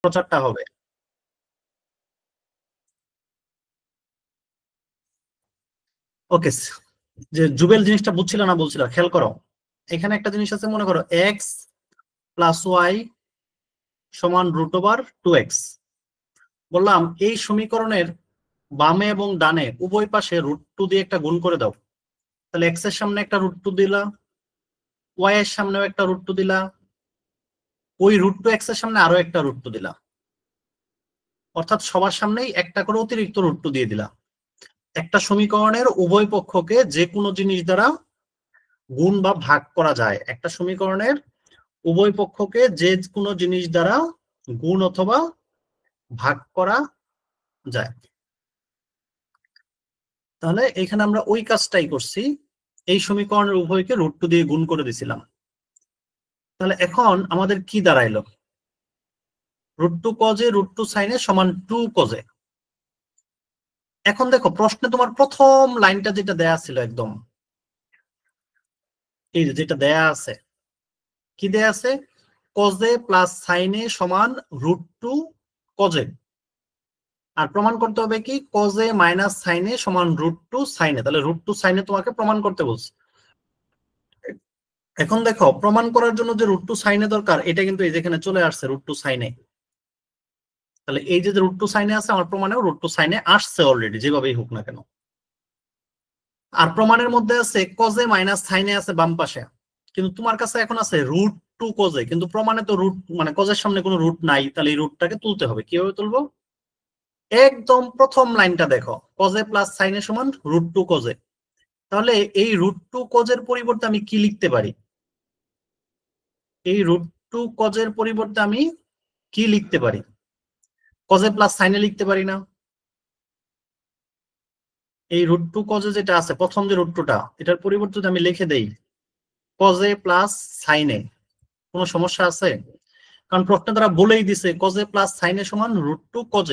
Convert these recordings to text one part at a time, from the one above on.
প্রচারটা হবে। ওকে, যে জুবেল জিনিসটা বুঝছিল না, বলছিল খেয়াল করো, এখানে একটা জিনিস আছে, মনে করো এক্স প্লাস ওয়াই সমান √/2x। বললাম এই সমীকরণের বামে এবং ডানে উভয় পাশে √2 দিয়ে একটা গুণ করে দাও। তাহলে এক্স এর সামনে একটা √2 দিলা, ওয়াই এর সামনেও একটা √2 দিলা, ওই √2x এর সামনে আরো একটা √2 দিলা, অর্থাৎ সবার সামনেই একটা করে অতিরিক্ত √2 দিয়ে দিলা। একটা সমীকরণের উভয় পক্ষকে যে কোনো জিনিস দ্বারা গুণ বা ভাগ করা যায়। একটা সমীকরণের উভয় পক্ষকে যে কোনো জিনিস দ্বারা গুণ অথবা ভাগ করা যায়। তাহলে এখানে আমরা ওই কাজটাই করছি, এই সমীকরণের উভয়কে √2 দিয়ে গুণ করে দিছিলাম। তাহলে এখন আমাদের কি দাঁড়াইলো, √2 cos √2 sin সমান 2 cos। এখন দেখো প্রশ্নে তোমার প্রথম লাইনটা যেটা দেয়া ছিল একদম, এই যেটা দেয়া আছে, কি দেয়া আছে, cos প্লাস sin সমান √2 cos। আর প্রমাণ করতে হবে কি, cos মাইনাস sin সমান √2 sin। তাহলে √2 sin তোমাকে প্রমাণ করতে বলছে। এখন দেখো প্রমাণ করার জন্য যে √2 sin দরকার, এটা কিন্তু এই যেখানে চলে আসছে √2 sin। তাহলে এই যে √2 sin আছে, আমার প্রমাণেও √2 sin আসছে অলরেডি, যেভাবেই হোক না কেন। আর প্রমাণের মধ্যে আছে cos মাইনাস sin আছে বাম পাশে, কিন্তু তোমার কাছে এখন আছে √2 cos, কিন্তু প্রমাণে তো রুট মানে cos এর সামনে কোনো রুট নাই, তাহলে এই রুটটাকে তুলতে হবে। কিভাবে তুলবো, একদম প্রথম লাইনটা দেখো, cos প্লাস sin সমান √2 cos। তাহলে এই √2 cos এর পরিবর্তে আমি কি লিখতে পারি, এই √2 cos এর পরিবর্তে আমি কি লিখতে পারি, cos প্লাস sin লিখতে পারি না? এই √2 cos যেটা আছে, প্রথম যে √2টা, এটার পরিবর্তে যদি আমি লিখে দেই cos প্লাস sin, কোনো সমস্যা আছে? কারণ প্রশ্ন তারা বলেই দিছে cos প্লাস sin সমান √2 cos।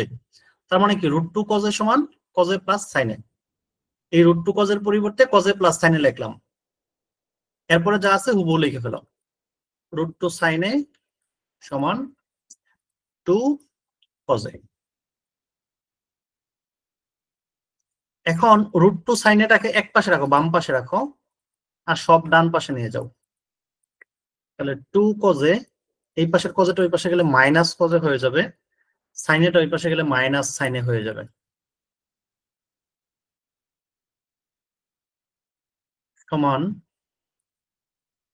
তার মানে কি √2 cos সমান cos প্লাস sin। এই √2 cos এর পরিবর্তে cos প্লাস sin লিখলাম, এরপরে যা আছে হুবহু লিখে ফেলাম, √2 sin সমান 2 cos। এখন √2 sin টাকে এক পাশে রাখো, বাম পাশে রাখো, আর সব ডান পাশে নিয়ে যাও। তাহলে 2 cos, এই পাশের cosটা ওই পাশে গেলে মাইনাস cos হয়ে যাবে, sin এটা ওই পাশে গেলে মাইনাস sin হয়ে যাবে, সমান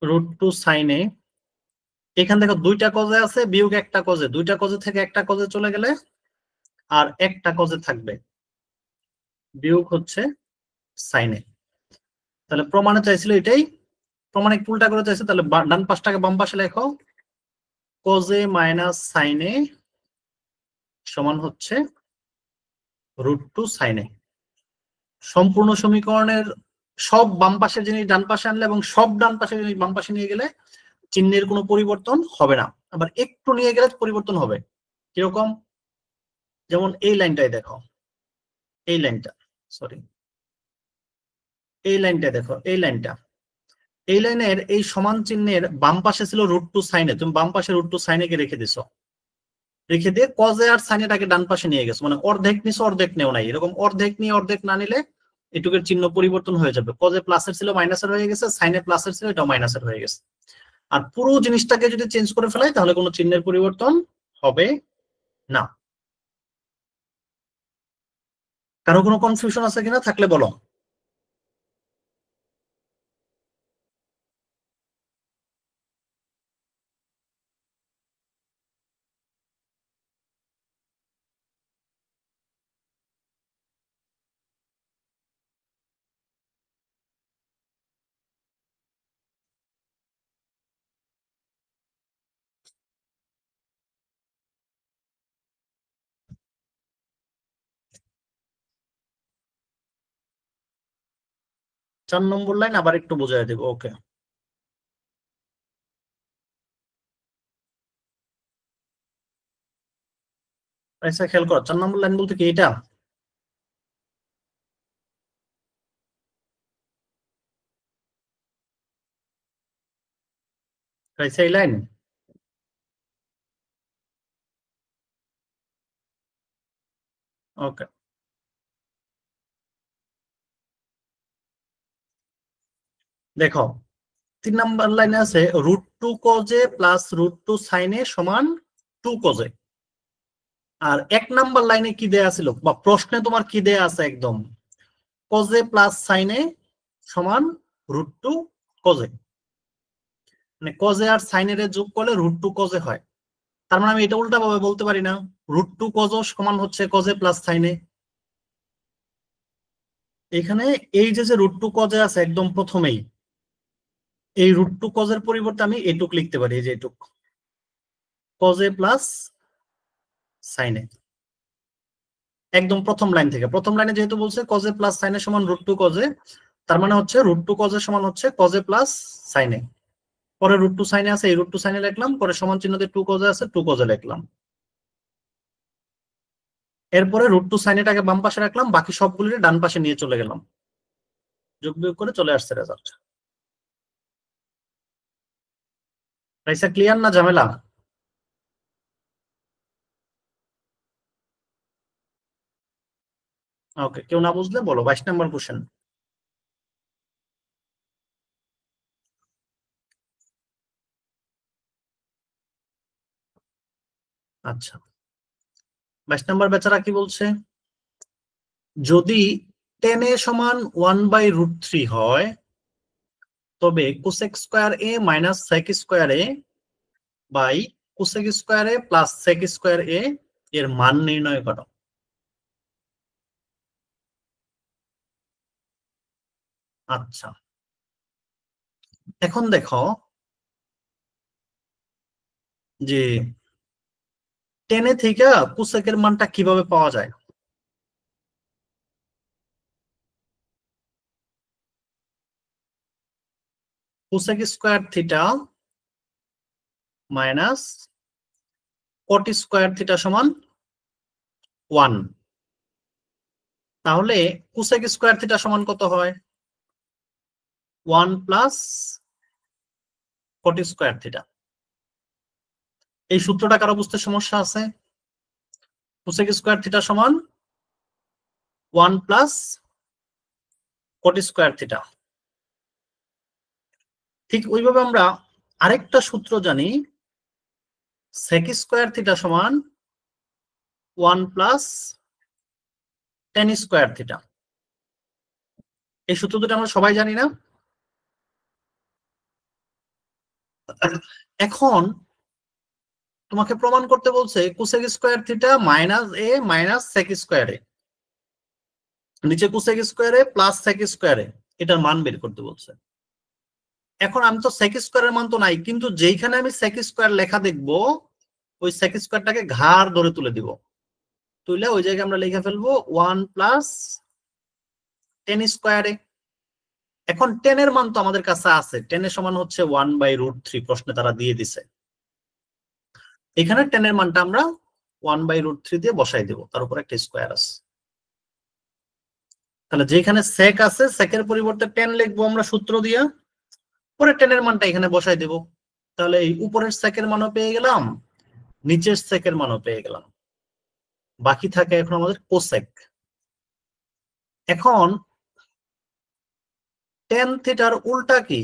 √2 sin। এখান থেকে দুইটা কজে আছে, বিয়োগ একটা কজে, দুইটা কজে থেকে একটা কজে চলে গেলে আর একটা কজে থাকবে, বিয়োগ হচ্ছে সাইনে। তাহলে প্রমাণে চাইছিল এটাই, প্রমাণিক উল্টা করে চাইছে, তাহলে ডান পাশটাকে বাম পাশে লেখো, কজে মাইনাস সাইনে সমান হচ্ছে √2 সাইনে। সম্পূর্ণ সমীকরণের সব বাম পাশের জিনিস ডান পাশে আনলে এবং সব ডান পাশের জিনিস বাম পাশে নিয়ে গেলে চিহ্নের কোনো পরিবর্তন হবে না, আবার একটু নিয়ে গেলে পরিবর্তন হবে। কিরকম, যেমন এই লাইনটাই দেখো, এই লাইনটা, সরি এই লাইনটা দেখো, এই লাইনটা, এই লাইনের এই সমান চিহ্নের বাম পাশে ছিল √2 সাইনে, তুমি বাম পাশে √2 সাইনে কে রেখে দিছো, রেখে দিয়ে কজে আর সাইনেটাকে ডান পাশে নিয়ে গেছো, মানে অর্ধেক নিছো অর্ধেক নেও নাই, এরকম অর্ধেক নিয়ে অর্ধেক না নিলে এটুকের চিহ্ন পরিবর্তন হয়ে যাবে, কজে প্লাসের ছিল মাইনাসের হয়ে গেছে, সাইনে প্লাসের ছিল এটাও মাইনাসের হয়ে গেছে। আর পুরো জিনিসটাকে যদি চেঞ্জ করে ফেলাই তাহলে কোনো চিহ্নের পরিবর্তন হবে না। কারো কোনো কনফিউশন আছে কিনা, থাকলে বলো। 4 নম্বর লাইন আবার একটু বোঝাই দেবো, ওকে। আচ্ছা খেয়াল করো, 4 নম্বর লাইন বলতে কি এটা, আচ্ছা এই লাইন, ওকে, দেখো 3 নাম্বার লাইনে আছে √2 কজে প্লাস √2 সাইনে সমান 2 কজে। আর 1 নাম্বার লাইনে কি দেয়া ছিল বা প্রশ্নে তোমার কি দেয়া আছে একদম, কজে প্লাস সাইনে সমান √2 কজে, মানে কজে আর সাইনের যোগ করলে √2 কজে হয়। তার মানে আমি এটা উল্টা ভাবে বলতে পারি না √2 কজ সমান হচ্ছে কজে প্লাস সাইনে। এখানে এই যে √2 কজে আছে একদম প্রথমেই, এই √2 কজের পরিবর্তে আমি এটুক লিখতে পারি, এই যে এটুক কজে প্লাস সাইনে, একদম প্রথম লাইন থেকে। প্রথম লাইনে যেহেতু বলছে কজে প্লাস সাইনে সমান √2 কজে, তার মানে হচ্ছে √2 কজে সমান হচ্ছে কজে প্লাস সাইনে। পরে √2 সাইনে আছে, এই √2 সাইনে লিখলাম, পরে সমান চিহ্ন দিয়ে 2 কজে আছে 2 কজে লিখলাম। এরপরে √2 সাইনেটাকে বাম পাশে রাখলাম, বাকি সবগুলির ডান পাশে নিয়ে চলে গেলাম, যোগ বিয়োগ করে চলে আসছে রেজাল্ট। রাইসা ক্লিয়ার না ঝামেলা? ওকে, কেউ না বুঝলে বলো। 22 নম্বর কোশ্চেন। আচ্ছা, 22 নম্বর বেচারা কি বলছে, যদি tan a সমান 1/√3 হয় তবে cosec square a minus sec square a by cosec square a plus sec square a এর মান নির্ণয় করো। আচ্ছা, এখন দেখো যে tan a থেকে কোসেকের মানটা কিভাবে পাওয়া যায়। কোসেক স্কয়ার থিটা মাইনাস কট স্কয়ার থিটা সমান 1। তাহলে কোসেক স্কয়ার থিটা সমান কত হয়? 1 প্লাস কট স্কয়ার থিটা। এই সূত্রটা কারো বুঝতে সমস্যা আছে? কোসেক স্কয়ার থিটা সমান 1 প্লাস কট স্কয়ার থিটা। ঠিক ওইভাবে আমরা আরেকটা সূত্র জানি, সেক স্কয়ার থিটা সমান 1 প্লাস টেন স্কয়ার থিটা। এই সূত্র দুটো আমরা সবাই জানি না? এখন তোমাকে প্রমাণ করতে বলছে cosec square theta minus A minus sec square এ, নিচে কোসেক স্কয়ার এ প্লাস সেক স্কয়ার এ, এটার মান বের করতে বলছে। এখন আমি তো সেক স্কয়ারের মান তো নাই, কিন্তু যেইখানে আমি সেক স্কয়ার লেখা দেখবো ওই সেক স্কয়ারটাকে ঘাড় ধরে তুলে দিব, তুলে ওই জায়গায় আমরা লিখে ফেলবো 1 প্লাস টেন স্কয়ার এ। এখন টেন এর মান তো আমাদের কাছে আছে, টেন এর সমান হচ্ছে 1/√3, প্রশ্নে তারা দিয়ে দিছে। এখানে টেন এর মানটা আমরা 1/√3 দিয়ে বসাই দেব, তার উপর একটা স্কয়ার আছে। তাহলে যেখানে সেক আছে সেকের পরিবর্তে টেন লিখবো আমরা সূত্র দিয়ে, পরে টেন এর মানটা এখানে বসাই দেব। তাহলে এই উপরের সেকের মানও পেয়ে গেলাম, নিচের সেকের মানও পেয়ে গেলাম, বাকি থাকে এখন আমাদের কোসেক। এখন টেন থিটার উল্টা কি?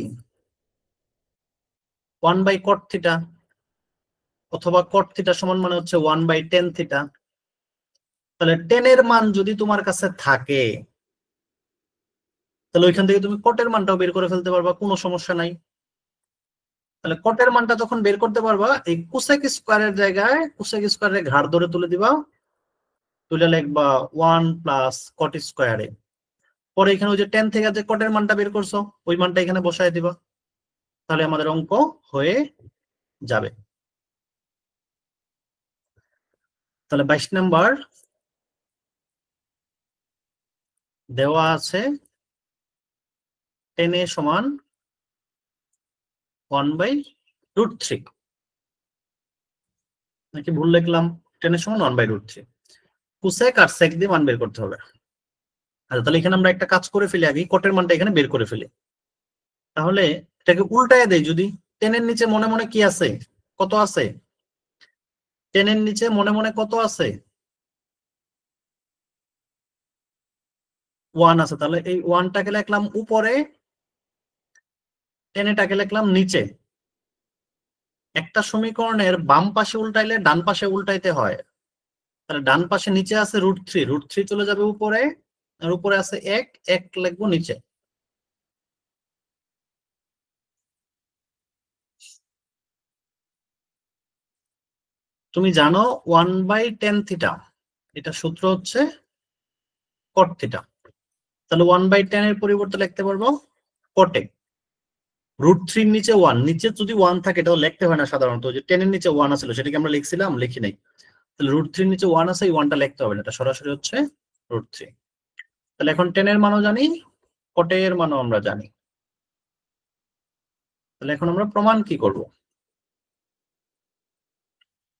1/cot থিটা, অথবা cot থিটা সমান মানে হচ্ছে 1/tan থিটা। তাহলে টেন এর মান যদি তোমার কাছে থাকে তাহলে ওইখান থেকে তুমি কটের মানটাও বের করে ফেলতে পারবা, কোনো সমস্যা নাই। তাহলে কটের মানটা যখন বের করতে পারবা, এই কোসেক স্কয়ারের জায়গায় কোসেক স্কয়ারের ঘাড় ধরে তুলে দিবা, তুলে লিখবা 1 প্লাস কট স্কয়ারে। পরে এখানে ওই যে টেন থেকে যে কটের মানটা বের করছো ওই মানটা এখানে বসায় দিবা, তাহলে আমাদের অঙ্ক হয়ে যাবে। তাহলে 22 নাম্বার দেওয়া আছে tan a সমান 1/√3, নাকি ভুল লিখলাম? tan a সমান 1/√3, কোসেক আর সেক দিয়ে মান বের করতে হবে। আচ্ছা, তাহলে এখানে আমরা একটা কাজ করে ফেলি, আগে কটের মানটা এখানে বের করে ফেলি। তাহলে এটাকে উল্টায় দেই, যদি টেনের নিচে মনে মনে কি আছে, কত আছে? টেনের নিচে মনে মনে কত আছে? ওয়ান আছে, তাহলে এই ওয়ানটাকে লিখলাম উপরে, টেনেটাকে লিখলাম নিচে। একটা সমীকরণের বাম পাশে উল্টাইলে ডান পাশে উল্টাইতে হয়, তাহলে ডান পাশে নিচে আছে √3, √3 চলে যাবে উপরে, আর উপরে আছে 1, 1 লিখবো নিচে। তুমি জানো 1/10θ, এটা সূত্র হচ্ছে cot θ। তাহলে 1/10 এর পরিবর্তে লিখতে পারবো cot-এ। √3 নিচে 1, নিচে যদি 1 থাকে এটাও লিখতে হয় না সাধারণত, যে 10 এর নিচে 1 আছিল সেটাকে আমরা লিখছিলাম, লিখি নাই। তাহলে √3 নিচে 1 আছে, এই 1টা লিখতে হবে না, এটা সরাসরি হচ্ছে √3। তাহলে এখন 10 এর মানও জানি, cot এর মানও আমরা জানি। তাহলে এখন আমরা প্রমাণ কি করব?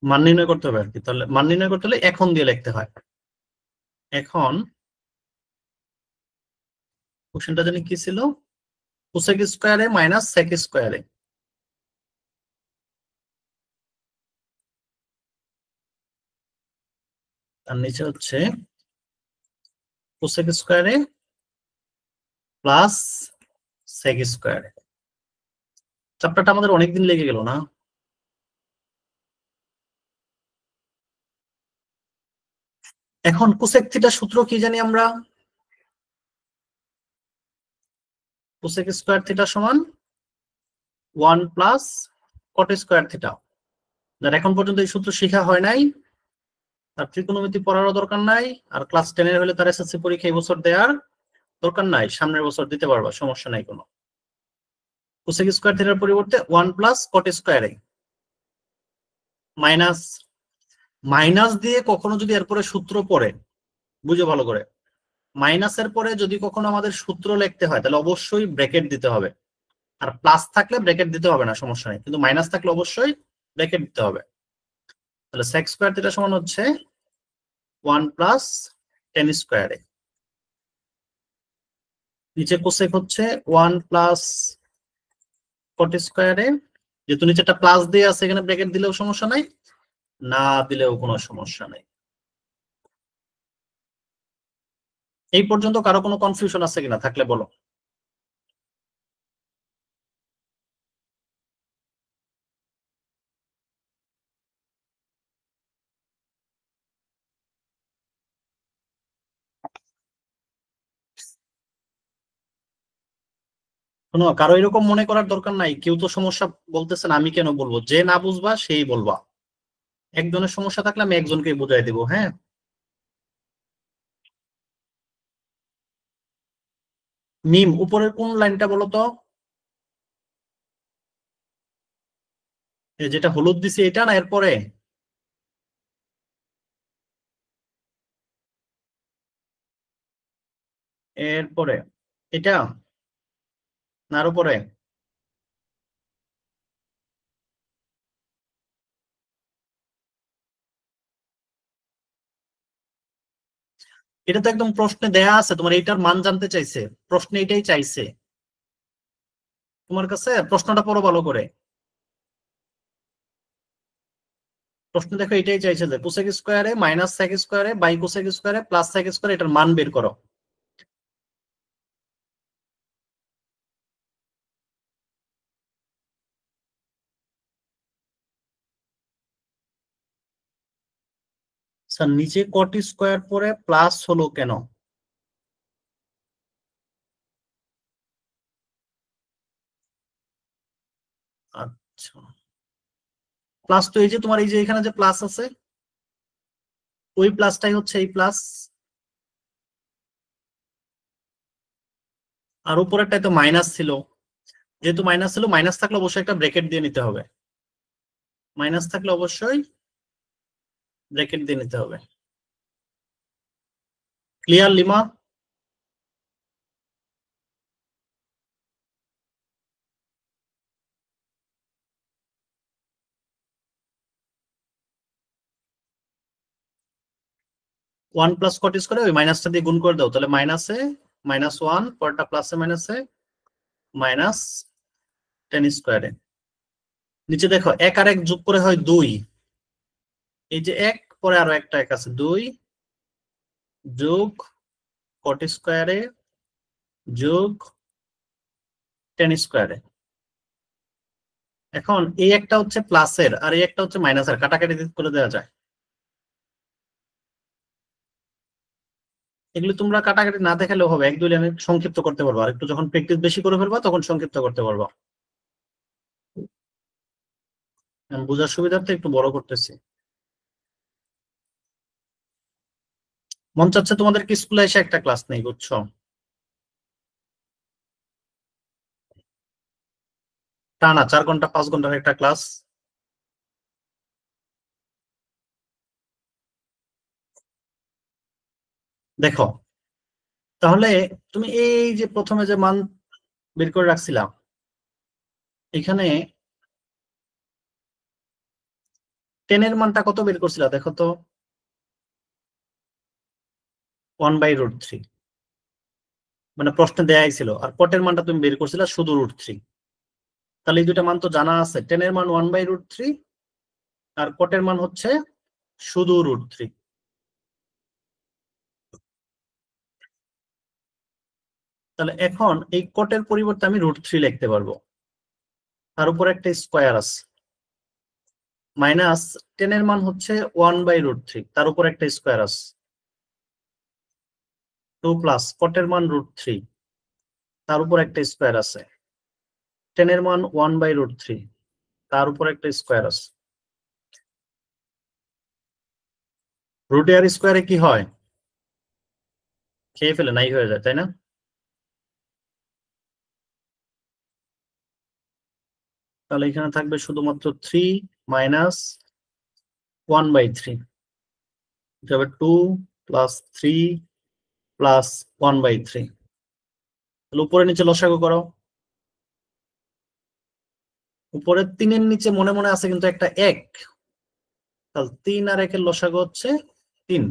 মান নির্ণয় করতে হবে আর কি। তাহলে মান নির্ণয় করতে হলে এখন দিয়ে লিখতে হয়। এখন কোশ্চেনটা জানি কি ছিল, কোসেক স্কয়ারে মাইনাস সেক স্কয়ারে। তার নিচে হচ্ছে কোসেক স্কয়ারে প্লাস সেক স্কয়ারে। চ্যাপ্টারটা আমাদের অনেকদিন লেগে গেল না? এখন কোসেক থিটার সূত্র কি জানি আমরা? কোসেক স্কয়ার থিটা সমান 1 প্লাস কট স্কয়ার থিটা। যারা এখন পর্যন্ত এই সূত্র শেখা হয় নাই, তার ত্রিকোণমিতি পড়ারও দরকার নাই, আর ক্লাস 10 এর হলে তার এসএসসি পরীক্ষা এই বছর দেওয়ার দরকার নাই, সামনের বছর দিতে পারবা, সমস্যা নাই কোনো। কোসেক স্কয়ার থিটার পরিবর্তে 1 প্লাস কট স্কয়ারে মাইনাস, মাইনাস দিয়ে কখনো যদি এরপরে সূত্র পড়ে, বুঝো ভালো করে, মাইনাসের পরে যদি কখনো আমাদের সূত্র লিখতে হয় তাহলে অবশ্যই ব্র্যাকেট দিতে হবে। আর প্লাস থাকলে ব্র্যাকেট দিতে হবে না, সমস্যা নেই, কিন্তু মাইনাস থাকলে অবশ্যই ব্র্যাকেট দিতে হবে। তাহলে সেক স্কয়ার থিটা সমান হচ্ছে 1 প্লাস টেন স্কয়ারে, নিচে কোসেক হচ্ছে 1 প্লাস কট স্কয়ারে। যেহেতু নিচে একটা প্লাস দিয়ে আছে, এখানে ব্র্যাকেট দিলেও সমস্যা নাই, না দিলেও কোনো সমস্যা নাই। এই পর্যন্ত কারো কোনো কনফিউশন আছে কিনা? থাকলে বলো। শোনো, কারো এরকম মনে করার দরকার নাই, কেউ তো সমস্যা বলতেছেন, আমি কেন বলবো? যে না বুঝবা সেই বলবা। একজনের সমস্যা থাকলে আমি একজনকে বুঝাই দিব, হ্যাঁ। মিম, উপরের কোন লাইনটা বলো তো? যেটা হলুদ দিছি এটা, না এরপরে? এরপরে এটা, না আরো পরে? এটা তো একদম প্রশ্নে দেয়া আছে, তোমার এইটার মান জানতে চাইছে, প্রশ্নে এটাই চাইছে তোমার কাছে। প্রশ্নটা পড়ো ভালো করে, প্রশ্ন দেখো এটাই চাইছে যে কোসেক স্কয়ারে মাইনাস সেক স্কয়ারে বাই কোসেক স্কয়ারে প্লাস সেক স্কয়ারে, এটার মান বের করো। স্যার নিচে কট স্কয়ার পরে প্লাস হলো কেন? আচ্ছা, প্লাস তো এই যে তোমার এই যে এখানে যে প্লাস আছে, ওই প্লাসটাই হচ্ছে এই প্লাস, আর উপরেরটাই তো মাইনাস ছিল। যেহেতু মাইনাস ছিল, মাইনাস থাকলে অবশ্যই একটা ব্র্যাকেট দিয়ে নিতে হবে, মাইনাস থাকলে অবশ্যই ব্র্যাকেট দিয়ে নিতে হবে। Clear lima? 1 প্লাস কট স্কয়ারে ওই মাইনাসটা দিয়ে গুণ করে দাও, তাহলে মাইনাসে -1, পরটা প্লাসে মাইনাসে মাইনাস টেন স্কয়ারে। নিচে দেখো 1 আর 1 যোগ করে হয় 2, এই যে 1 পরে আরো একটা 1 আছে, 2 যোগ 40 স্কয়ারে যোগ 10 স্কয়ারে। এখন এই একটা হচ্ছে প্লাসের আর এই একটা হচ্ছে মাইনাসের, কাটাকাটি করে দেওয়া যায়। এগুলো তোমরা কাটাকাটি না দেখালেও হবে, এক দুই লাইনে সংক্ষিপ্ত করতে পারবো, আর একটু যখন প্র্যাকটিস বেশি করে ফেলবা তখন সংক্ষিপ্ত করতে পারবো। আমি বোঝার সুবিধার্থে একটু বড় করতেছি। মন চাচ্ছে তোমাদের কি স্কুলে এসে একটা ক্লাস নেই, বুঝছো? টানা 4 ঘন্টা 5 ঘন্টার একটা ক্লাস। দেখো, তাহলে তুমি এই যে প্রথমে যে মান বের করে রাখছিলাম, এখানে 10 এর মানটা কত বের করছিলা দেখো তো? 1/√3, মানে প্রশ্নে দেয়াই ছিল, আর কটের মানটা তুমি বের করছিলা শুধু √3। তাহলে এই দুইটা মান তো জানা আছে, 10 এর মান 1/√3 আর কটের মান হচ্ছে শুধু √3। তাহলে এখন এই কটের পরিবর্তে আমি √3 লিখতে পারবো, তার উপর একটা স্কোয়ার আছে, মাইনাস 10 এর মান হচ্ছে 1/√3, তার উপর একটা স্কোয়ার আছে, 2 প্লাস কটের মান √3, তার উপর একটা স্কোয়ার আছে, 10 এর মান 1/√3, তার উপর একটা স্কোয়ার আছে। রুটে আর স্কোয়ারে কি হয়? খেয়ে ফেলে নাই হয়ে যায়, তাই না? তাহলে এখানে থাকবে শুধুমাত্র 3 মাইনাস 1/3, হবে 2 প্লাস 3 প্লাস 1/3। তাহলে উপরে নিচে লসাগু করো। উপরে 3-এর নিচে মনে মনে আছে কিন্তু একটা 1, তাহলে 3 আর 1-এর লসাগু হচ্ছে 3।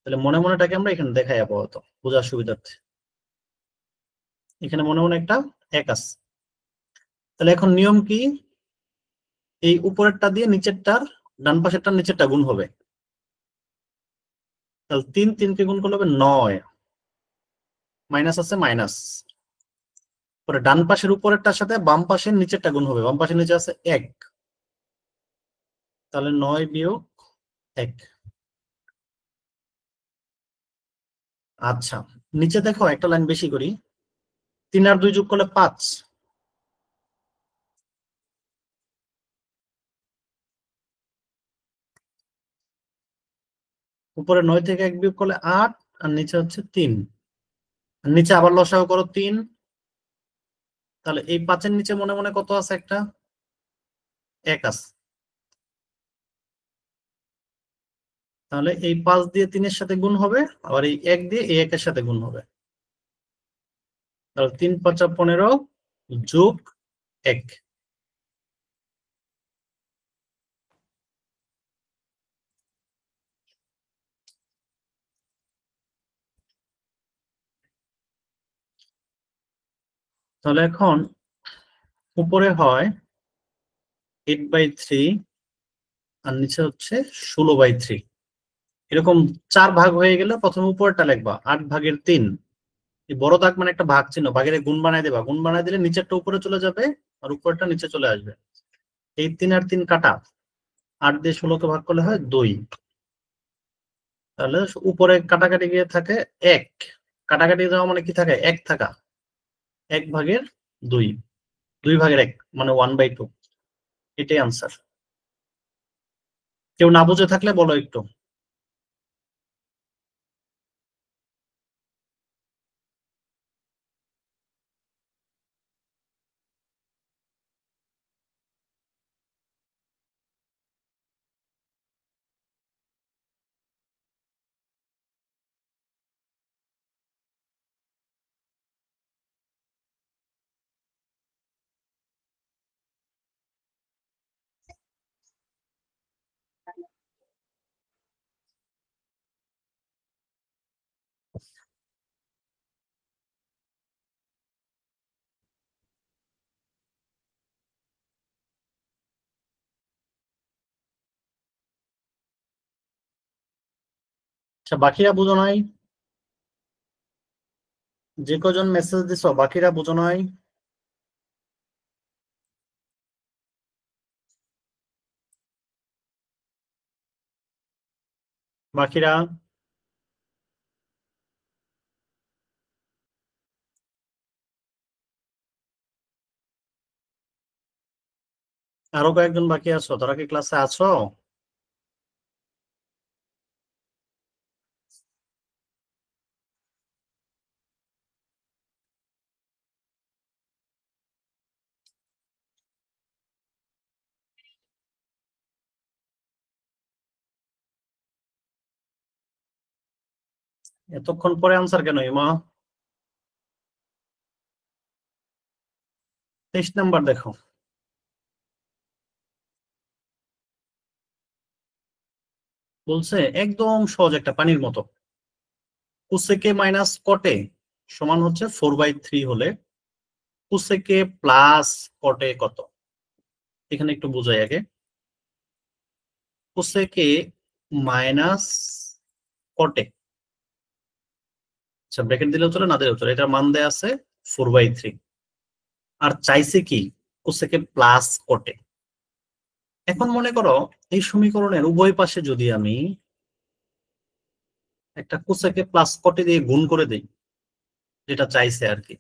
তাহলে মনে মনেটাকে আমরা এখানে দেখাই আপাতত বোঝার সুবিধার্থে। এখানে মনে মনে একটা 1 আছে। তাহলে এখন নিয়ম কি? এই উপরেরটা দিয়ে নিচেরটার, ডান পাশেরটা নিচেরটা গুণ হবে। তাহলে 3 3-কে গুণ করলে হবে 9, মাইনাস আছে মাইনাস, পরে ডান পাশের উপরেরটার সাথে বাম পাশের নিচেরটা গুণ হবে, বাম পাশের নিচে আছে 1, তাহলে 9 বিয়োগ 1। আচ্ছা, নিচে দেখো একটা লাইন বেশি করি, 3 আর 2 যোগ করলে 5, উপরে 9 থেকে 1 বিয়োগ করলে 8, আর নিচে হচ্ছে 3, নিচে আবার লসাগু করো 3, তাহলে এই 5-এর নিচে মনে মনে কত আছে? একটা 1 আছে। তাহলে এই 5 দিয়ে 3-এর সাথে গুণ হবে, আবার এই 1 দিয়ে এই 1-এর সাথে গুণ হবে, তাহলে 3 5 15 যোগ 1। তাহলে এখন উপরে হয় 8/3 আর নিচে হচ্ছে 16/3। এরকম 4 ভাগ হয়ে গেলে প্রথমে উপরটা লিখবা 8/3। এই বড় দাগ মানে একটা ভাগ চিহ্ন, ভাগের গুণ বানাই দেবা, গুণ বানাই দিলে নিচেরটা উপরে চলে যাবে আর উপরটা নিচে চলে আসবে। এই 3 আর 3 কাটা, 8 দিয়ে 16-কে ভাগ করলে হয় 2, তাহলে উপরে কাটাকাটি গিয়ে থাকে 1, কাটাকাটি যাওয়া মানে কি থাকে? 1 থাকা, 1/2, 2/1, মানে 1/2। এটাই আনসার। কেউ না বুঝে থাকলে বলো একটু। আচ্ছা, বাকিরা বুঝো নাই? যে কজন মেসেজ দিছো বাকিরা বুঝো নাই? বাকিরা আরো কয়েকজন বাকি আছো, তোরা কি ক্লাসে আছো? এতক্ষণ পরে আনসার কেন ইমা? 23 নাম্বার দেখো। বলছে একদম সহজ, একটা পানির মতো। কোসেকে মাইনাস কটে সমান হচ্ছে 4/3 হলে কোসেকে প্লাস কটে কত? এখানে একটু বোঝাই আগে। কোসেকে মাইনাস কটে, আচ্ছা ব্র্যাকেট দিলেও চলে না দিলেও চলে, এটার মান দেয়া আছে 4/3। আর চাইছে কি? কোসেকে প্লাস কটে। এখন মনে করো এই সমীকরণের উভয় পাশে যদি আমি একটা কোসেকে প্লাস কটে দিয়ে গুণ করে দেই, যেটা চাইছে আর কি,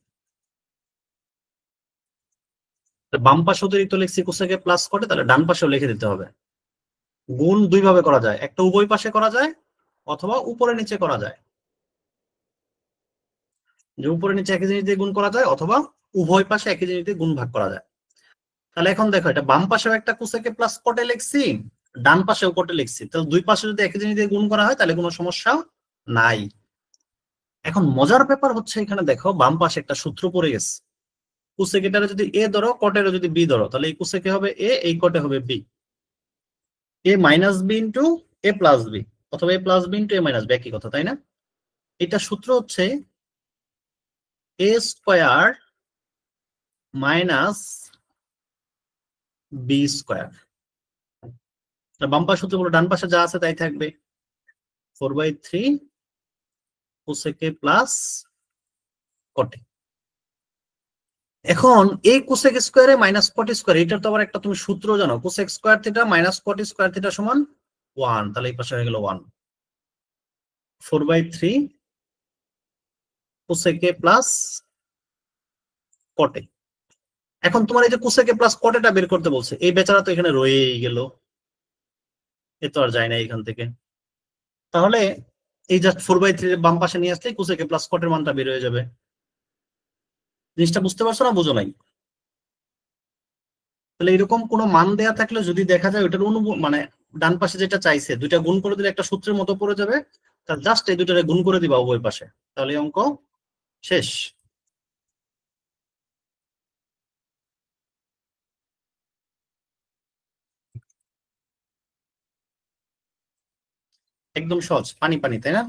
তো বাম পাশে অতিরিক্ত লিখছি কোসেকে প্লাস কটে, তাহলে ডান পাশেও লিখে দিতে হবে। গুণ দুই ভাবে করা যায়, একটা উভয় পাশে করা যায় অথবা উপরে নিচে করা যায়। যে উপরে নিচে একই জিনিস দিয়ে গুণ করা যায় অথবা উভয় পাশে একই জিনিস দিয়ে গুণ ভাগ করা যায়। তাহলে এখন দেখো, এটা বাম পাশেও একটা কোসেকে প্লাস কটে লিখছি, ডান পাশেও কটে লিখছি, তাহলে দুই পাশে যদি একই জিনিস দিয়ে গুণ করা হয় তাহলে কোনো সমস্যা নাই। এখন মজার ব্যাপার হচ্ছে এখানে দেখো বাম পাশে একটা সূত্র পড়ে গেছে। কোসেকেটারে যদি এ ধরো, কটেরও যদি বি ধরো, তাহলে এই কোসেকে হবে এ, এই কটে হবে B. A minus B into A plus B, অথবা এ প্লাস বি ইন্টু এ মাইনাস বি, একই কথা তাই না? এটা সূত্র হচ্ছে এ স্কোয়ার মাইনাস বি স্কোয়ার। বাম পাশ সূত্রগুলো ডান পাশে যা আছে তাই থাকবে, 4/3 কোসেকে প্লাস কটে। এখন এই কোসেক স্কোয়ারে মাইনাস কট স্কোয়ার, এটার তো আবার একটা তুমি সূত্র জানো, cosec square theta minus cot square theta সমান 1, তাহলে এই পাশে হয়ে গেল 1। 4/3 কোসেকে প্লাস কটে। এখন তোমার এই যে কোসেকে প্লাস কটেটা বের করতে বলছে, এই বেচারা তো এখানে রয়েই গেল, এ তো আর যায় না এখান থেকে। তাহলে এই জাস্ট 4/3 বাম পাশে নিয়ে আসলে কোসেকে প্লাস কটের মানটা বের হয়ে যাবে। জিনিসটা বুঝতে পারছো না বুঝো নাই? তাহলে এরকম কোনো মান দেয়া থাকলে যদি দেখা যায় ওইটার মানে ডান পাশে যেটা চাইছে দুইটা গুণ করে দিলে একটা সূত্রের মতো পড়ে যাবে, তার জাস্ট এই দুইটারে গুণ করে দিবা উভয় পাশে, তাহলে অঙ্ক শেষ। একদম সহজ, পানি পানি তাই না?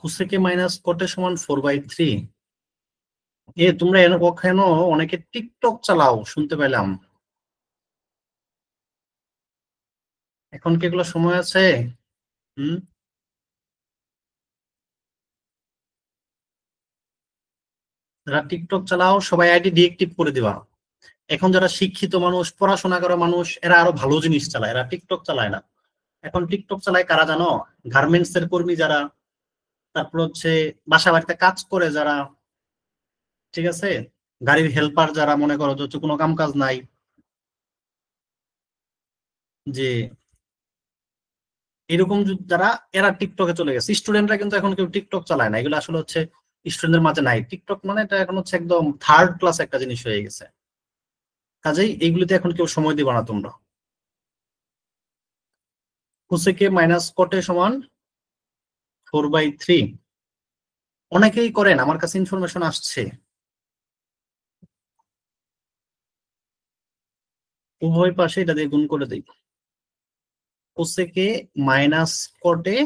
কোসেকে মাইনাস কটের সমান 4/3। তোমরা ওখানে অনেকে টিকটক চালাও শুনতে পেলাম, এখন কি এগুলো সময় আছে? হুম। যারা টিকটক চালাও সবাই আইডি ডিএক্টিভ করে দিবা। এখন যারা শিক্ষিত মানুষ, পড়াশোনা করা মানুষ, এরা আরো ভালো জিনিস চালায়, এরা টিকটক চালায় না। এখন টিকটক চালায় কারা জানো? গার্মেন্টস এর কর্মী যারা, তারপর হচ্ছে বাসা বাড়িতে কাজ করে যারা, ঠিক আছে, গাড়ির হেল্পার যারা, মনে করো যে হচ্ছে কোনো কাম কাজ নাই, যে এরকম যারা, এরা টিকটকে চলে গেছে। স্টুডেন্টরা কিন্তু এখন কেউ টিকটক চালায় না, এগুলো আসলে হচ্ছে স্টুডেন্টদের মাঝে নাই। টিকটক মানে এটা এখন হচ্ছে একদম থার্ড ক্লাস একটা জিনিস হয়ে গেছে। কাজেই এইগুলিতে এখন কেউ সময় দিবা না তোমরা। কোসেকে মাইনাস কটে সমান 4/3। অনেকেই করেন, আমার কাছে ইনফরমেশন আসছে। উভয় পাশে এটা দিয়ে গুণ করে দিই, কোসেকে মাইনাস কটে,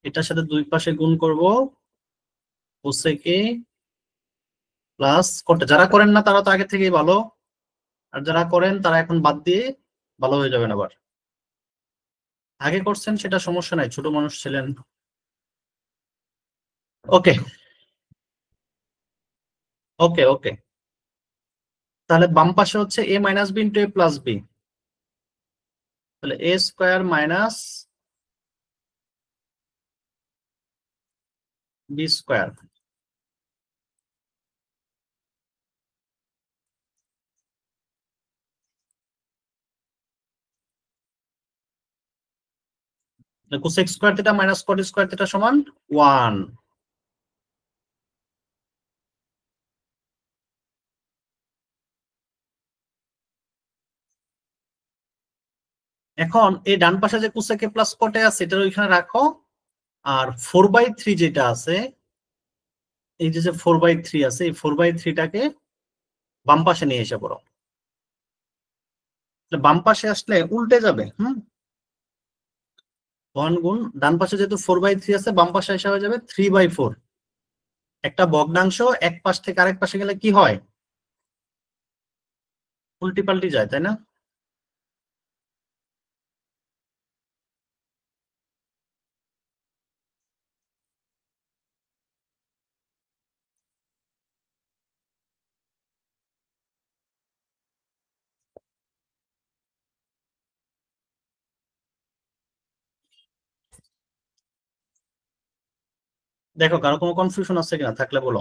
এটার সাথে দুই পাশে গুণ করব কোসেকে প্লাস কোটে। যারা করেন না তারা তো আগে থেকেই ভালো, আর যারা করেন তারা এখন বাদ দিয়ে ভালো হয়ে যাবেন আবার। আগে করছেন সেটা সমস্যা নাই, ছোট মানুষ ছিলেন। ওকে ওকে ওকে। তাহলে বাম পাশে হচ্ছে a minus B into A plus B, তাহলে A square minus B square. Cosec square theta minus cot square theta সমান 1। এখন এই ডান পাশে যে কোসেকে প্লাস কটে আছে এটা ওইখানে রাখো, আর 4/3 যেটা আছে, এই যে যে 4/3 আছে, এই 4/3টাকে বাম পাশে নিয়ে এসে পড়ো। বাম পাশে আসলে উল্টে যাবে। 1 গুণ ডান পাশে যেহেতু 4/3 আছে, বাম পাশে এসে হয়ে যাবে 3/4। একটা ভগ্নাংশ এক পাশ থেকে আরেক পাশে গেলে কি হয়? উল্টি পাল্টি যায়, তাই না? দেখো কারো কোনো কনফিউশন আছে কিনা, থাকলে বলো।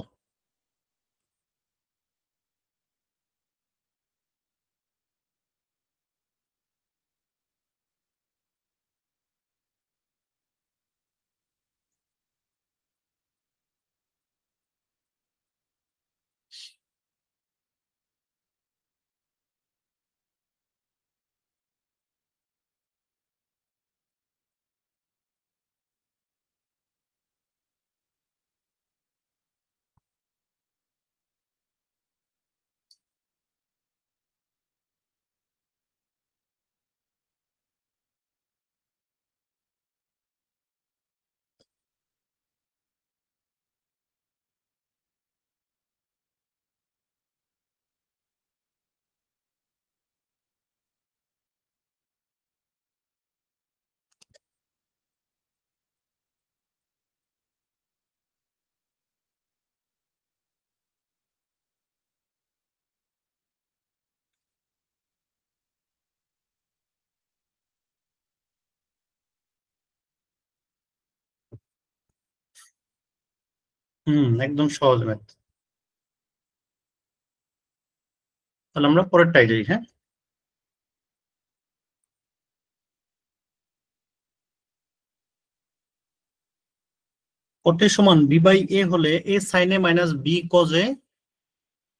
একদম সহজ ম্যাথ। তাহলে আমরা পরেরটাই যাই। হ্যাঁ, কোটের সমান বি বাই এ হলে A sine A minus B cos A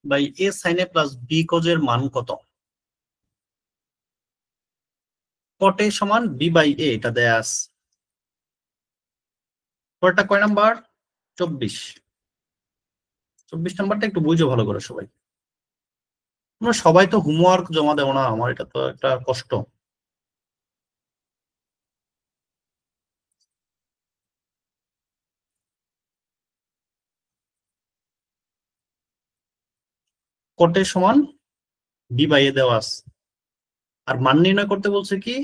by A sine A plus B cos এর মান কত? কোটে সমান বি বাই এ, এটা দেয়া আছে। পরেরটা কয় নাম্বার? 24। 24 নাম্বারটা একটু বুঝো ভালো করে সবাই। তোমরা সবাই তো হোমওয়ার্ক জমা দেও না, আমার এটা তো একটা কষ্ট। কোটের সমান বি বাই এ দেওয়া আছে, আর মান নির্ণয় করতে বলছে কি?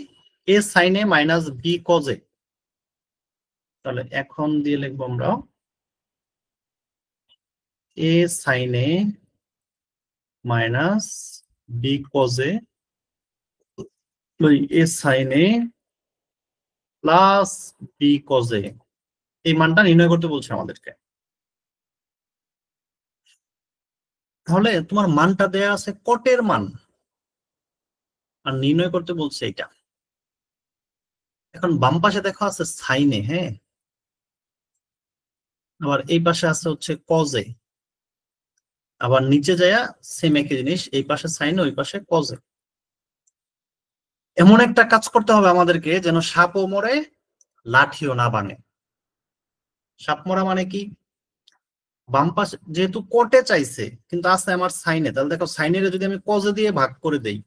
A sine A minus B cos A. তাহলে এখন দিয়ে লিখবো আমরা A sine A minus B cos A, A sine A plus B cos A, এই মানটা নির্ণয় করতে বলছে আমাদেরকে। তাহলে তোমার মানটা দেয়া আছে কটের মান, আর নির্ণয় করতে বলছে এটা। এখন বাম পাশে দেখো আছে সাইনে, হ্যাঁ, আবার এই পাশে আছে হচ্ছে কজে, আবার নিচে যায়া সেম একই জিনিস, এই পাশে সাইনে ওই পাশে কজে। এমন একটা কাজ করতে হবে আমাদেরকে যেন সাপও মরে লাঠিও না ভাঙে। সাপ মরা মানে কি? বাম পাশে যেহেতু কটে চাইছে কিন্তু আছে আমার সাইনে, তাহলে দেখো সাইনের যদি আমি কজে দিয়ে ভাগ করে দেই,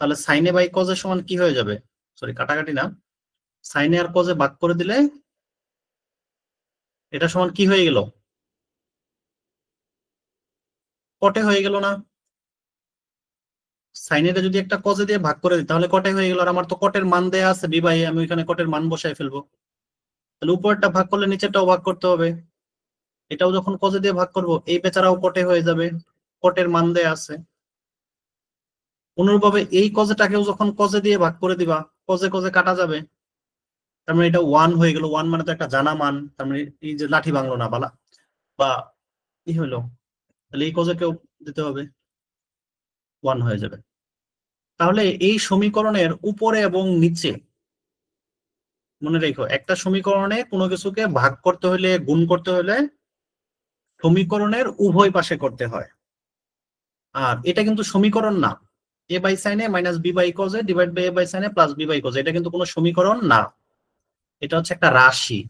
তাহলে সাইনে বাই কজের সমান কি হয়ে যাবে? সরি, কাটাকাটি না, সাইনে আর কজে ভাগ করে দিলে এটা সমান কি হয়ে গেল? কটে হয়ে গেল না? সাইনেটা যদি একটা কজে দিয়ে ভাগ করে দিই তাহলে কটে হয়ে গেল, আর আমার তো কটের মান দেয়া আছে বি বাই, আমি ওইখানে কটের মান বসাই ফেলবো। তাহলে উপরটা ভাগ করলে নিচেরটাও ভাগ করতে হবে। এটাও যখন কজে দিয়ে ভাগ করব এই বেচারাও কটে হয়ে যাবে, কটের মান দেয়া আছে। অনুরূপভাবে এই কজেটাকেও যখন কজে দিয়ে ভাগ করে দিবা, কজে কজে কাটা যাবে, তার মানে এটা ওয়ান হয়ে গেল। ওয়ান মানে তো একটা জানা মান, তার মানে এই যে লাঠি ভাঙলো না বালা বা কি হলো, তাহলে এই কজেকেও দিতে হবে, ওয়ান হয়ে যাবে। তাহলে এই সমীকরণের উপরে এবং নিচে, মনে রেখো একটা সমীকরণে কোনো কিছুকে ভাগ করতে হলে, গুণ করতে হলে সমীকরণের উভয় পাশে করতে হয়। আর এটা কিন্তু সমীকরণ না, A by sine A minus B by cos A divide by A by sine A plus B by cos, এটা কিন্তু কোনো সমীকরণ না, এটা হচ্ছে একটা রাশি।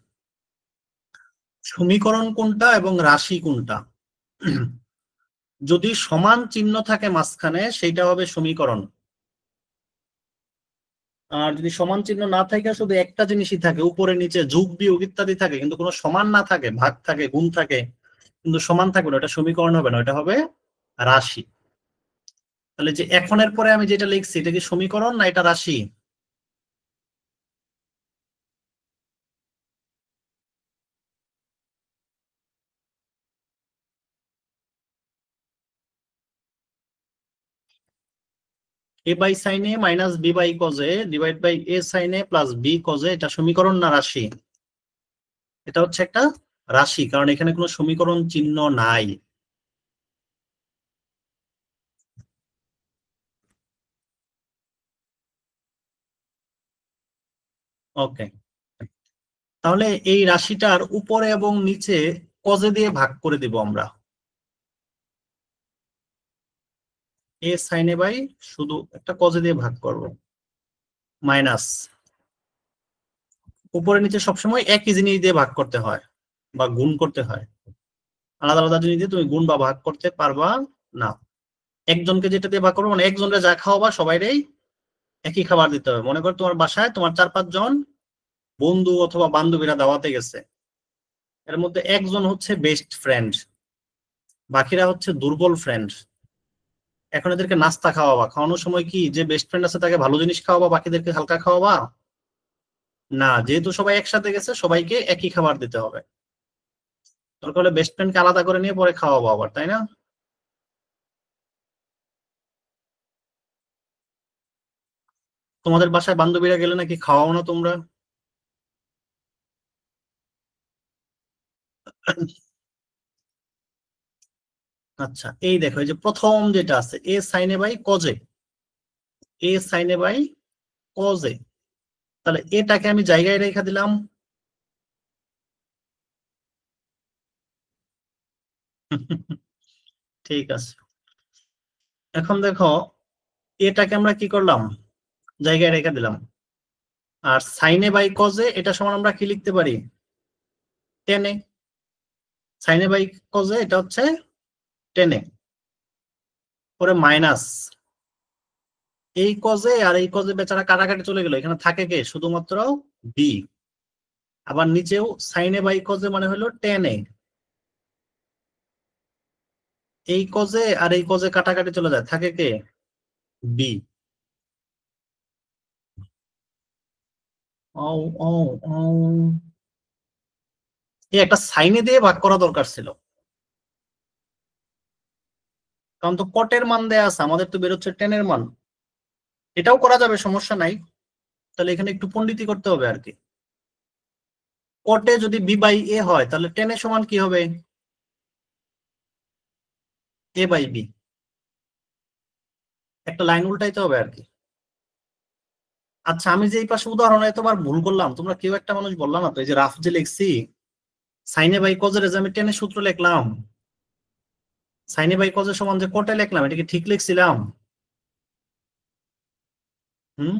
সমীকরণ কোনটা এবং রাশি কোনটা? যদি সমান চিহ্ন থাকে মাঝখানে সেইটা হবে সমীকরণ, আর যদি সমান চিহ্ন না থাকে শুধু একটা জিনিসই থাকে, উপরে নিচে যোগ বিয়োগ ইত্যাদি থাকে, কিন্তু কোনো সমান না থাকে, ভাগ থাকে গুণ থাকে কিন্তু সমান থাকবে না, এটা সমীকরণ হবে না, এটা হবে রাশি। তাহলে যে এখনের পরে আমি যেটা লিখছি এটা কি সমীকরণ না এটা রাশি? A by sine A minus B by cos A divide by A sine A plus B cos A, এটা সমীকরণ না রাশি? এটা হচ্ছে একটা রাশি, কারণ এখানে কোনো সমীকরণ চিহ্ন নাই। ওকে, তাহলে এই রাশিটার উপরে এবং নিচে কজে দিয়ে ভাগ করে দিব আমরা। এ সাইন এ বাই শুধু একটা কজে দিয়ে ভাগ করব, মাইনাস উপরে নিচে সবসময় একই জিনিস দিয়ে ভাগ করতে হয় বা গুণ করতে হয়, আলাদা আলাদা জিনিস দিয়ে তুমি গুণ বা ভাগ করতে পারবা না। একজনকে যেটা দিয়ে ভাগ করবো, মানে একজনকে যা খাওয়াবা সবাইরেই একই খাবার দিতে হবে। মনে করো তোমার বাসায় তোমার 4-5 জন বন্ধু অথবা বান্ধবীরা দাওয়াতে গেছে, এর মধ্যে একজন হচ্ছে বেস্ট ফ্রেন্ড, বাকিরা হচ্ছে দুর্বল ফ্রেন্ড। এখন এদেরকে নাস্তা খাওয়াবা, খাওয়ানোর সময় কি যে বেস্ট ফ্রেন্ড আছে তাকে ভালো জিনিস খাওয়াবা, বাকিদেরকে হালকা খাওয়াবা? না, যেহেতু সবাই একসাথে গেছে সবাইকে একই খাবার দিতে হবে। দরকার হলে বেস্ট ফ্রেন্ডকে আলাদা করে নিয়ে পরে খাওয়াবো আবার, তাই না? তোমাদের বাসায় বান্ধবীরা গেলে নাকি খাওয়াও না তোমরা? আচ্ছা, এই দেখো এই যে প্রথম যেটা আছে এ সাইনে বাই কজে, এ সাইনে বাই কজে, তাহলে এটাকে আমি জায়গায় রেখে দিলাম। ঠিক আছে, এখন দেখো এটাকে আমরা কি করলাম, জায়গায় রেখে দিলাম। আর সাইনে বাই কজে এটা সমান আমরা কি লিখতে পারি, টেনে। সাইনে বাই কজে এটা হচ্ছে টেনে, পরে মাইনাস এই কজে আর এই কজে বেচারা কাটাকাটি চলে গেল, এখানে থাকে কে শুধুমাত্র বি। আবার নিচেও সাইনে বাই কজে মানে হলো টেনে, এই কজে আর এই কজে কাটাকাটি চলে যায়, থাকে কে বি। ও ও ও, এই একটা সাইনে দিয়ে ভাগ করা দরকার ছিল, কারণ তো কটের মান দেয়া আছে, আমাদের তো বেরোচ্ছে টেনের মান। এটাও করা যাবে, সমস্যা নাই, তাহলে এখানে একটু পণ্ডিতি করতে হবে আর কি। কটে যদি বি বাই এ হয় তাহলে টেনের সমান কি হবে, এ বাই বি। একটা লাইন উল্টাইতে হবে আর কি। আচ্ছা, আমি যে এই পাশে উদাহরণে এতবার ভুল করলাম, তোমরা কেউ একটা মানুষ বললাম না তো, এই যে রাফ যে লিখছি সাইনে বাই কজের, যে আমি টেনের সূত্র লিখলাম, সাইনে বাই কজের সমান যে কটে লিখলাম, এটা কি ঠিক লিখছিলাম? হুম,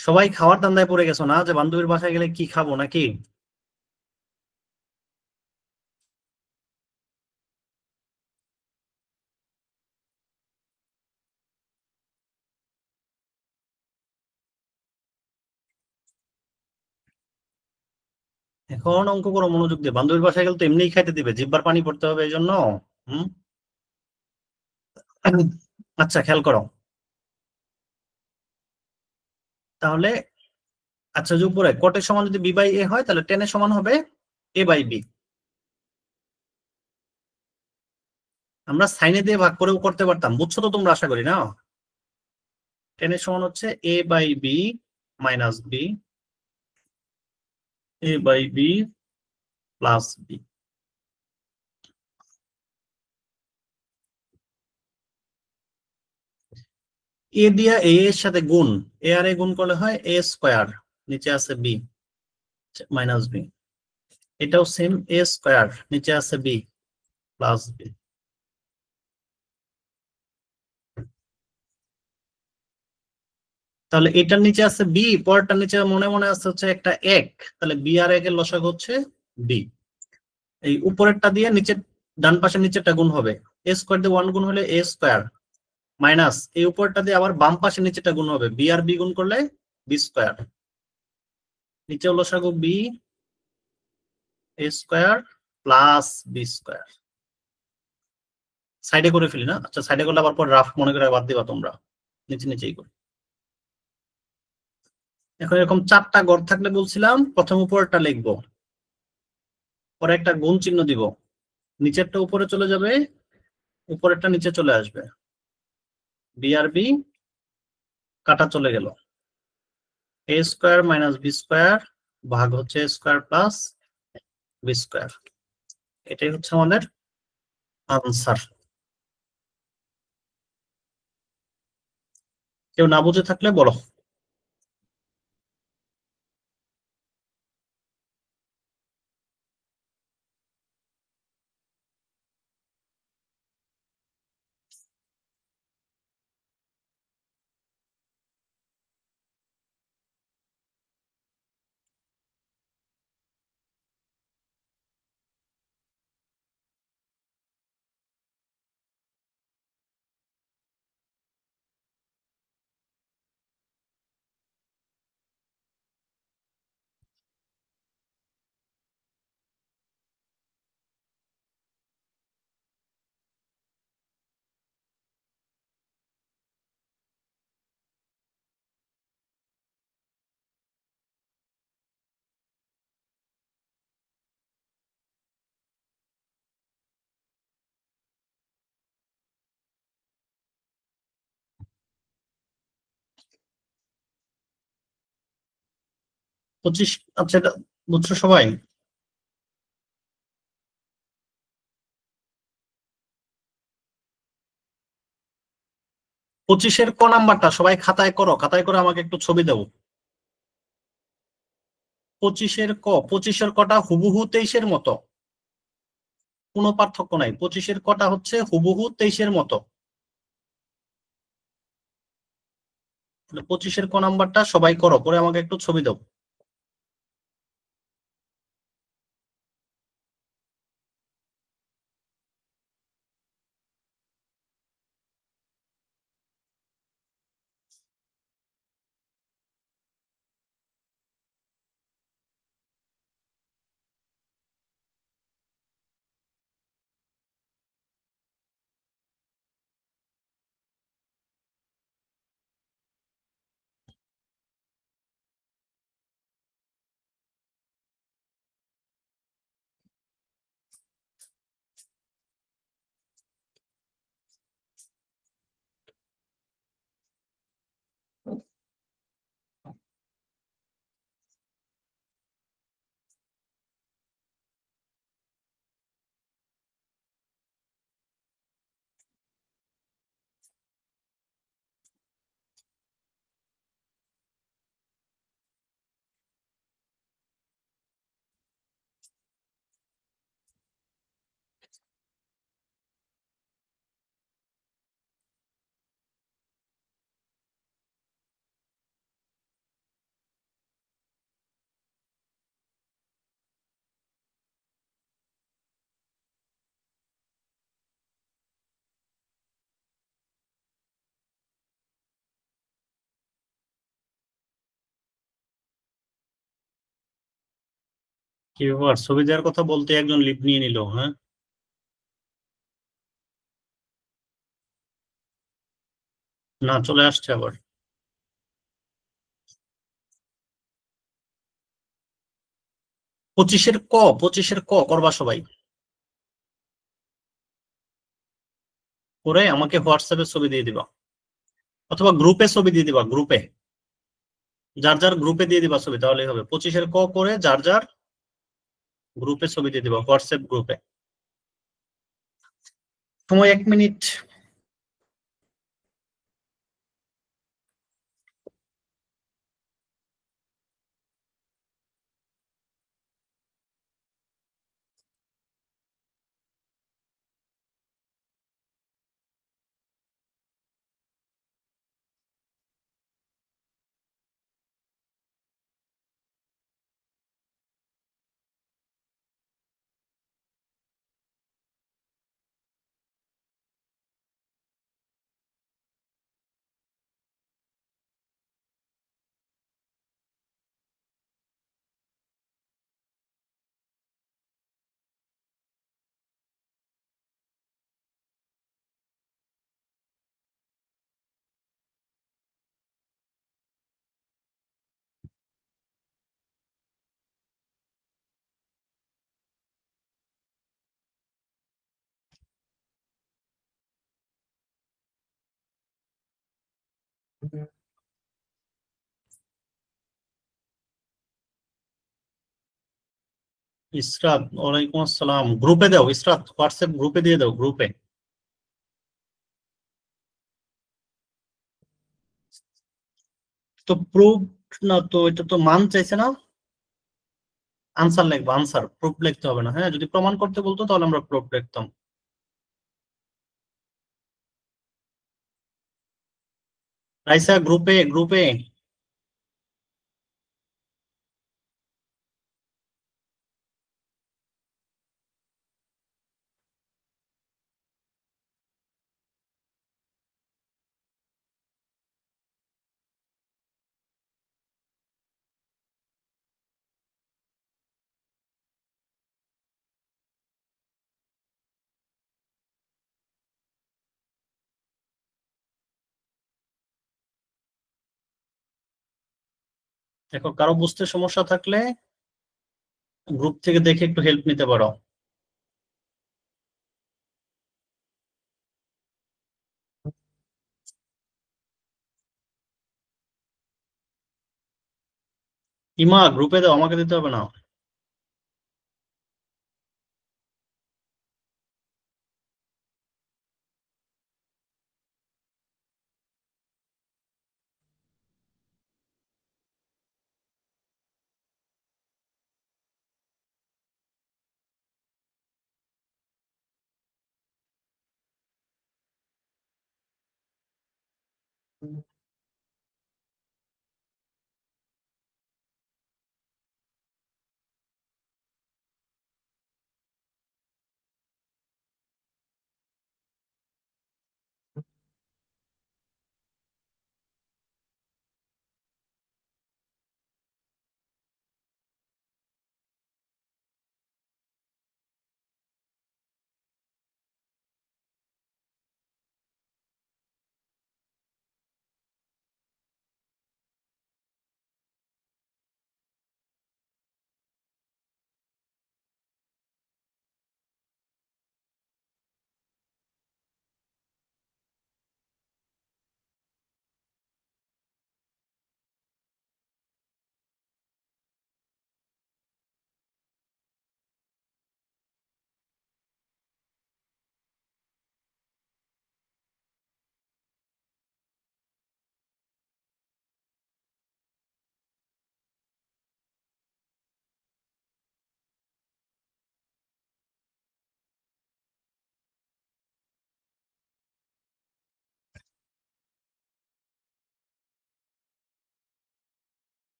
সবাই খাওয়ার ধান্দায় পড়ে গেছো না, যে বান্ধবীর বাসায় গেলে কি খাবো নাকি? এখন অঙ্ক করো মনোযোগ দিয়ে, বান্ধবীর বাসায় গেলে তো এমনিই খাইতে দিবে, জিহ্বার পানি পড়তে হবে এই জন্য। হুম, আচ্ছা খেয়াল করো তাহলে। আচ্ছা যে উপরে কটের সমান যদি বি বাই এ হয় তাহলে টেন এর সমান হবে এ বাই বি। আমরা সাইনে দিয়ে ভাগ করেও করতে পারতাম, বুঝছো তো তোমরা আশা করি না। টেন এর সমান হচ্ছে A by B minus B, A by B plus B. A দিয়া এ এর সাথে গুণ, এ আর এ গুণ করলে হয় এ স্কোয়ার, নিচে আছে বি মাইনাস বি। এটাও সেম, এ স্কোয়ার নিচে আছে বি প্লাস বি। তাহলে এটার নিচে আছে বি, পরেরটার নিচে মনে মনে আছে হচ্ছে একটা এক, তাহলে বি আর একের লসাগু হচ্ছে বি। এই উপরেরটা দিয়ে নিচে ডান পাশের নিচেরটা গুণ হবে, এ স্কোয়ার দিয়ে ওয়ান গুণ হলে এ স্কোয়ার মাইনাস এই উপরটা দিয়ে আবার বাম পাশের নিচেটা গুণ হবে, বি আর বি গুণ করলে বি স্কোয়ার, নিচে লসাগু B A square plus B square. সাইডে করে ফেলি না, আচ্ছা সাইডে করলে আবার পর রাফ মনে করে বাদ দিবা তোমরা, নিচে নিচেই করি। এখন এরকম চারটা ঘর থাকলে বলছিলাম প্রথম উপরটা লিখবো, পরে একটা গুণ চিহ্ন দিব, নিচেরটা উপরে চলে যাবে, উপরেরটা নিচে চলে আসবে, বি আর বি কাটা চলে গেল, এ স্কোয়ার মাইনাস বি স্কোয়ার ভাগ হচ্ছে এ স্কোয়ার প্লাস বি স্কোয়ার। এটাই হচ্ছে আমাদের আনসার। কেউ না বুঝে থাকলে বলো। 25, আচ্ছা এটা বুঝছো সবাই? 25-এর ক নাম্বারটা সবাই খাতায় করো, খাতায় করে আমাকে একটু ছবি দাও। 25-এর ক, 25-এর কটা হুবহু 23-এর মতো, কোনো পার্থক্য নাই, 25-এর কটা হচ্ছে হুবহু 23-এর মতো। 25-এর ক নাম্বারটা সবাই করো, করে আমাকে একটু ছবি দাও। কি ব্যাপার, ছবি দেওয়ার কথা বলতে একজন লিভ নিয়ে নিল, হ্যাঁ? না, চলে আসছে আবার। 25-এর ক করবা সবাই, করে আমাকে হোয়াটসঅ্যাপে ছবি দিয়ে দিবা, অথবা গ্রুপে ছবি দিয়ে দিবা, গ্রুপে যার যার গ্রুপে দিয়ে দিবা ছবি, তাহলেই হবে। 25-এর ক করে যার যার গ্রুপে ছবি দিয়ে দিবা, হোয়াটসঅ্যাপ গ্রুপে। সময় 1 মিনিট। ইসরাত, ওয়ালাইকুম আসসালাম। গ্রুপে দাও ইসরাত, হোয়াটসঅ্যাপ গ্রুপে দিয়ে দাও, গ্রুপে। তো প্রুফ, না তো এটা তো মান চাইছে না। আনসার লিখবো, আনসার, প্রুফ লিখতে হবে না। হ্যাঁ, যদি প্রমাণ করতে বলতো তাহলে আমরা প্রুফ লিখতাম। রাইসা, গ্রুপে গ্রুপে। দেখো, কারো বুঝতে সমস্যা থাকলে গ্রুপ থেকে দেখে একটু হেল্প নিতে পারো। ইমা, গ্রুপে দাও, আমাকে দিতে হবে না।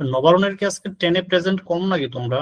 নবারুণের কি আজকে 10-এ প্রেজেন্ট কম নাকি তোমরা?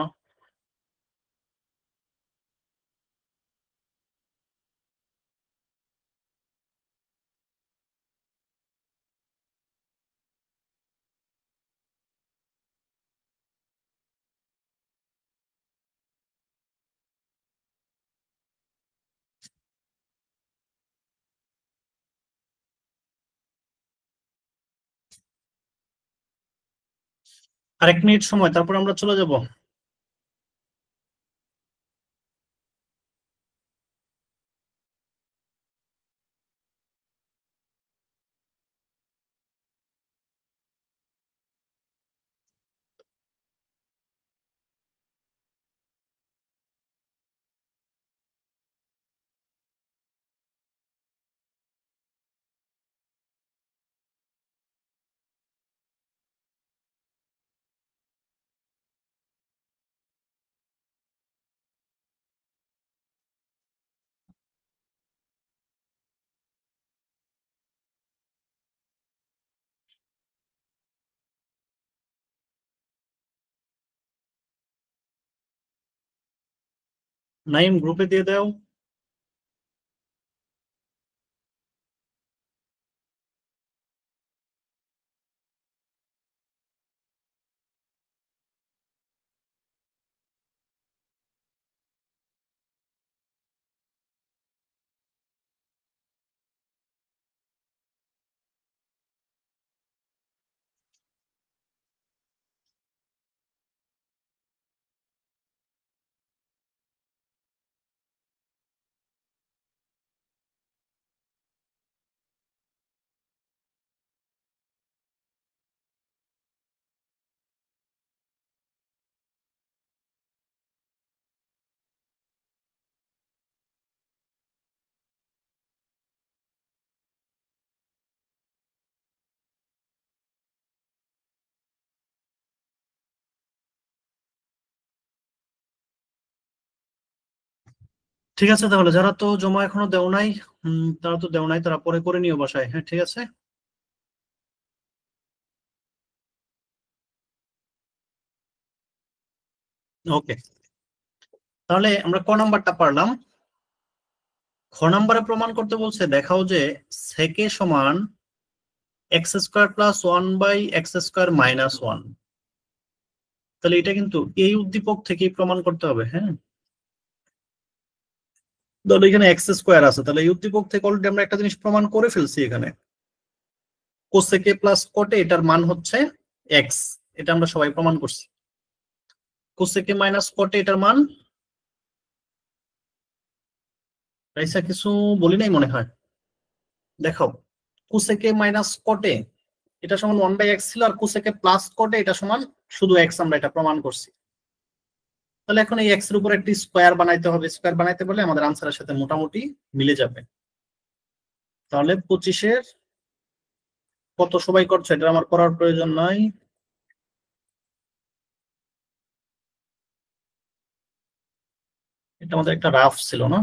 আর 1 মিনিট সময়, তারপর আমরা চলে যাব। নাইম, গ্রুপে দিয়ে দাও। ঠিক আছে, তাহলে যারা তো জমা এখনো দেও নাই, তারা তো দেও নাই, তারা পরে করে নিও বাসায়। হ্যাঁ, ঠিক আছে। ওকে, তাহলে আমরা ক নাম্বারটা পারলাম। খ নাম্বারে প্রমাণ করতে বলছে, দেখাও যে সেকে সমান x² + 1/x² - 1। তাহলে এটা কিন্তু এই উদ্দীপক থেকেই প্রমাণ করতে হবে। হ্যাঁ, ধরো এখানে x² আছে, তাহলে এই উদ্দীপক থেকে অলরেডি আমরা একটা জিনিস প্রমাণ করে ফেলছি এখানে। কোসেকে প্লাস কটে এটার মান হচ্ছে এক্স, এটা আমরা সবাই প্রমাণ করছি। কোসেকে মাইনাস কটে এটার মান, রাইসা কিছু বলি নাই মনে হয়। দেখাও, কোসেকে মাইনাস কটে এটা সমান 1/x ছিল, আর কোসেকে প্লাস কটে এটা সমান শুধু এক্স, আমরা এটা প্রমাণ করছি। তাহলে এখন এই এক্স এর উপর একটি স্কোয়ার বানাইতে হবে, স্কোয়ার বানাইতে বলে আমাদের আনসারের সাথে মোটামুটি মিলে যাবে। তাহলে 25-এর কত সবাই করছো, এটা আমার করার প্রয়োজন নাই। এটা আমাদের একটা রাফ ছিল না?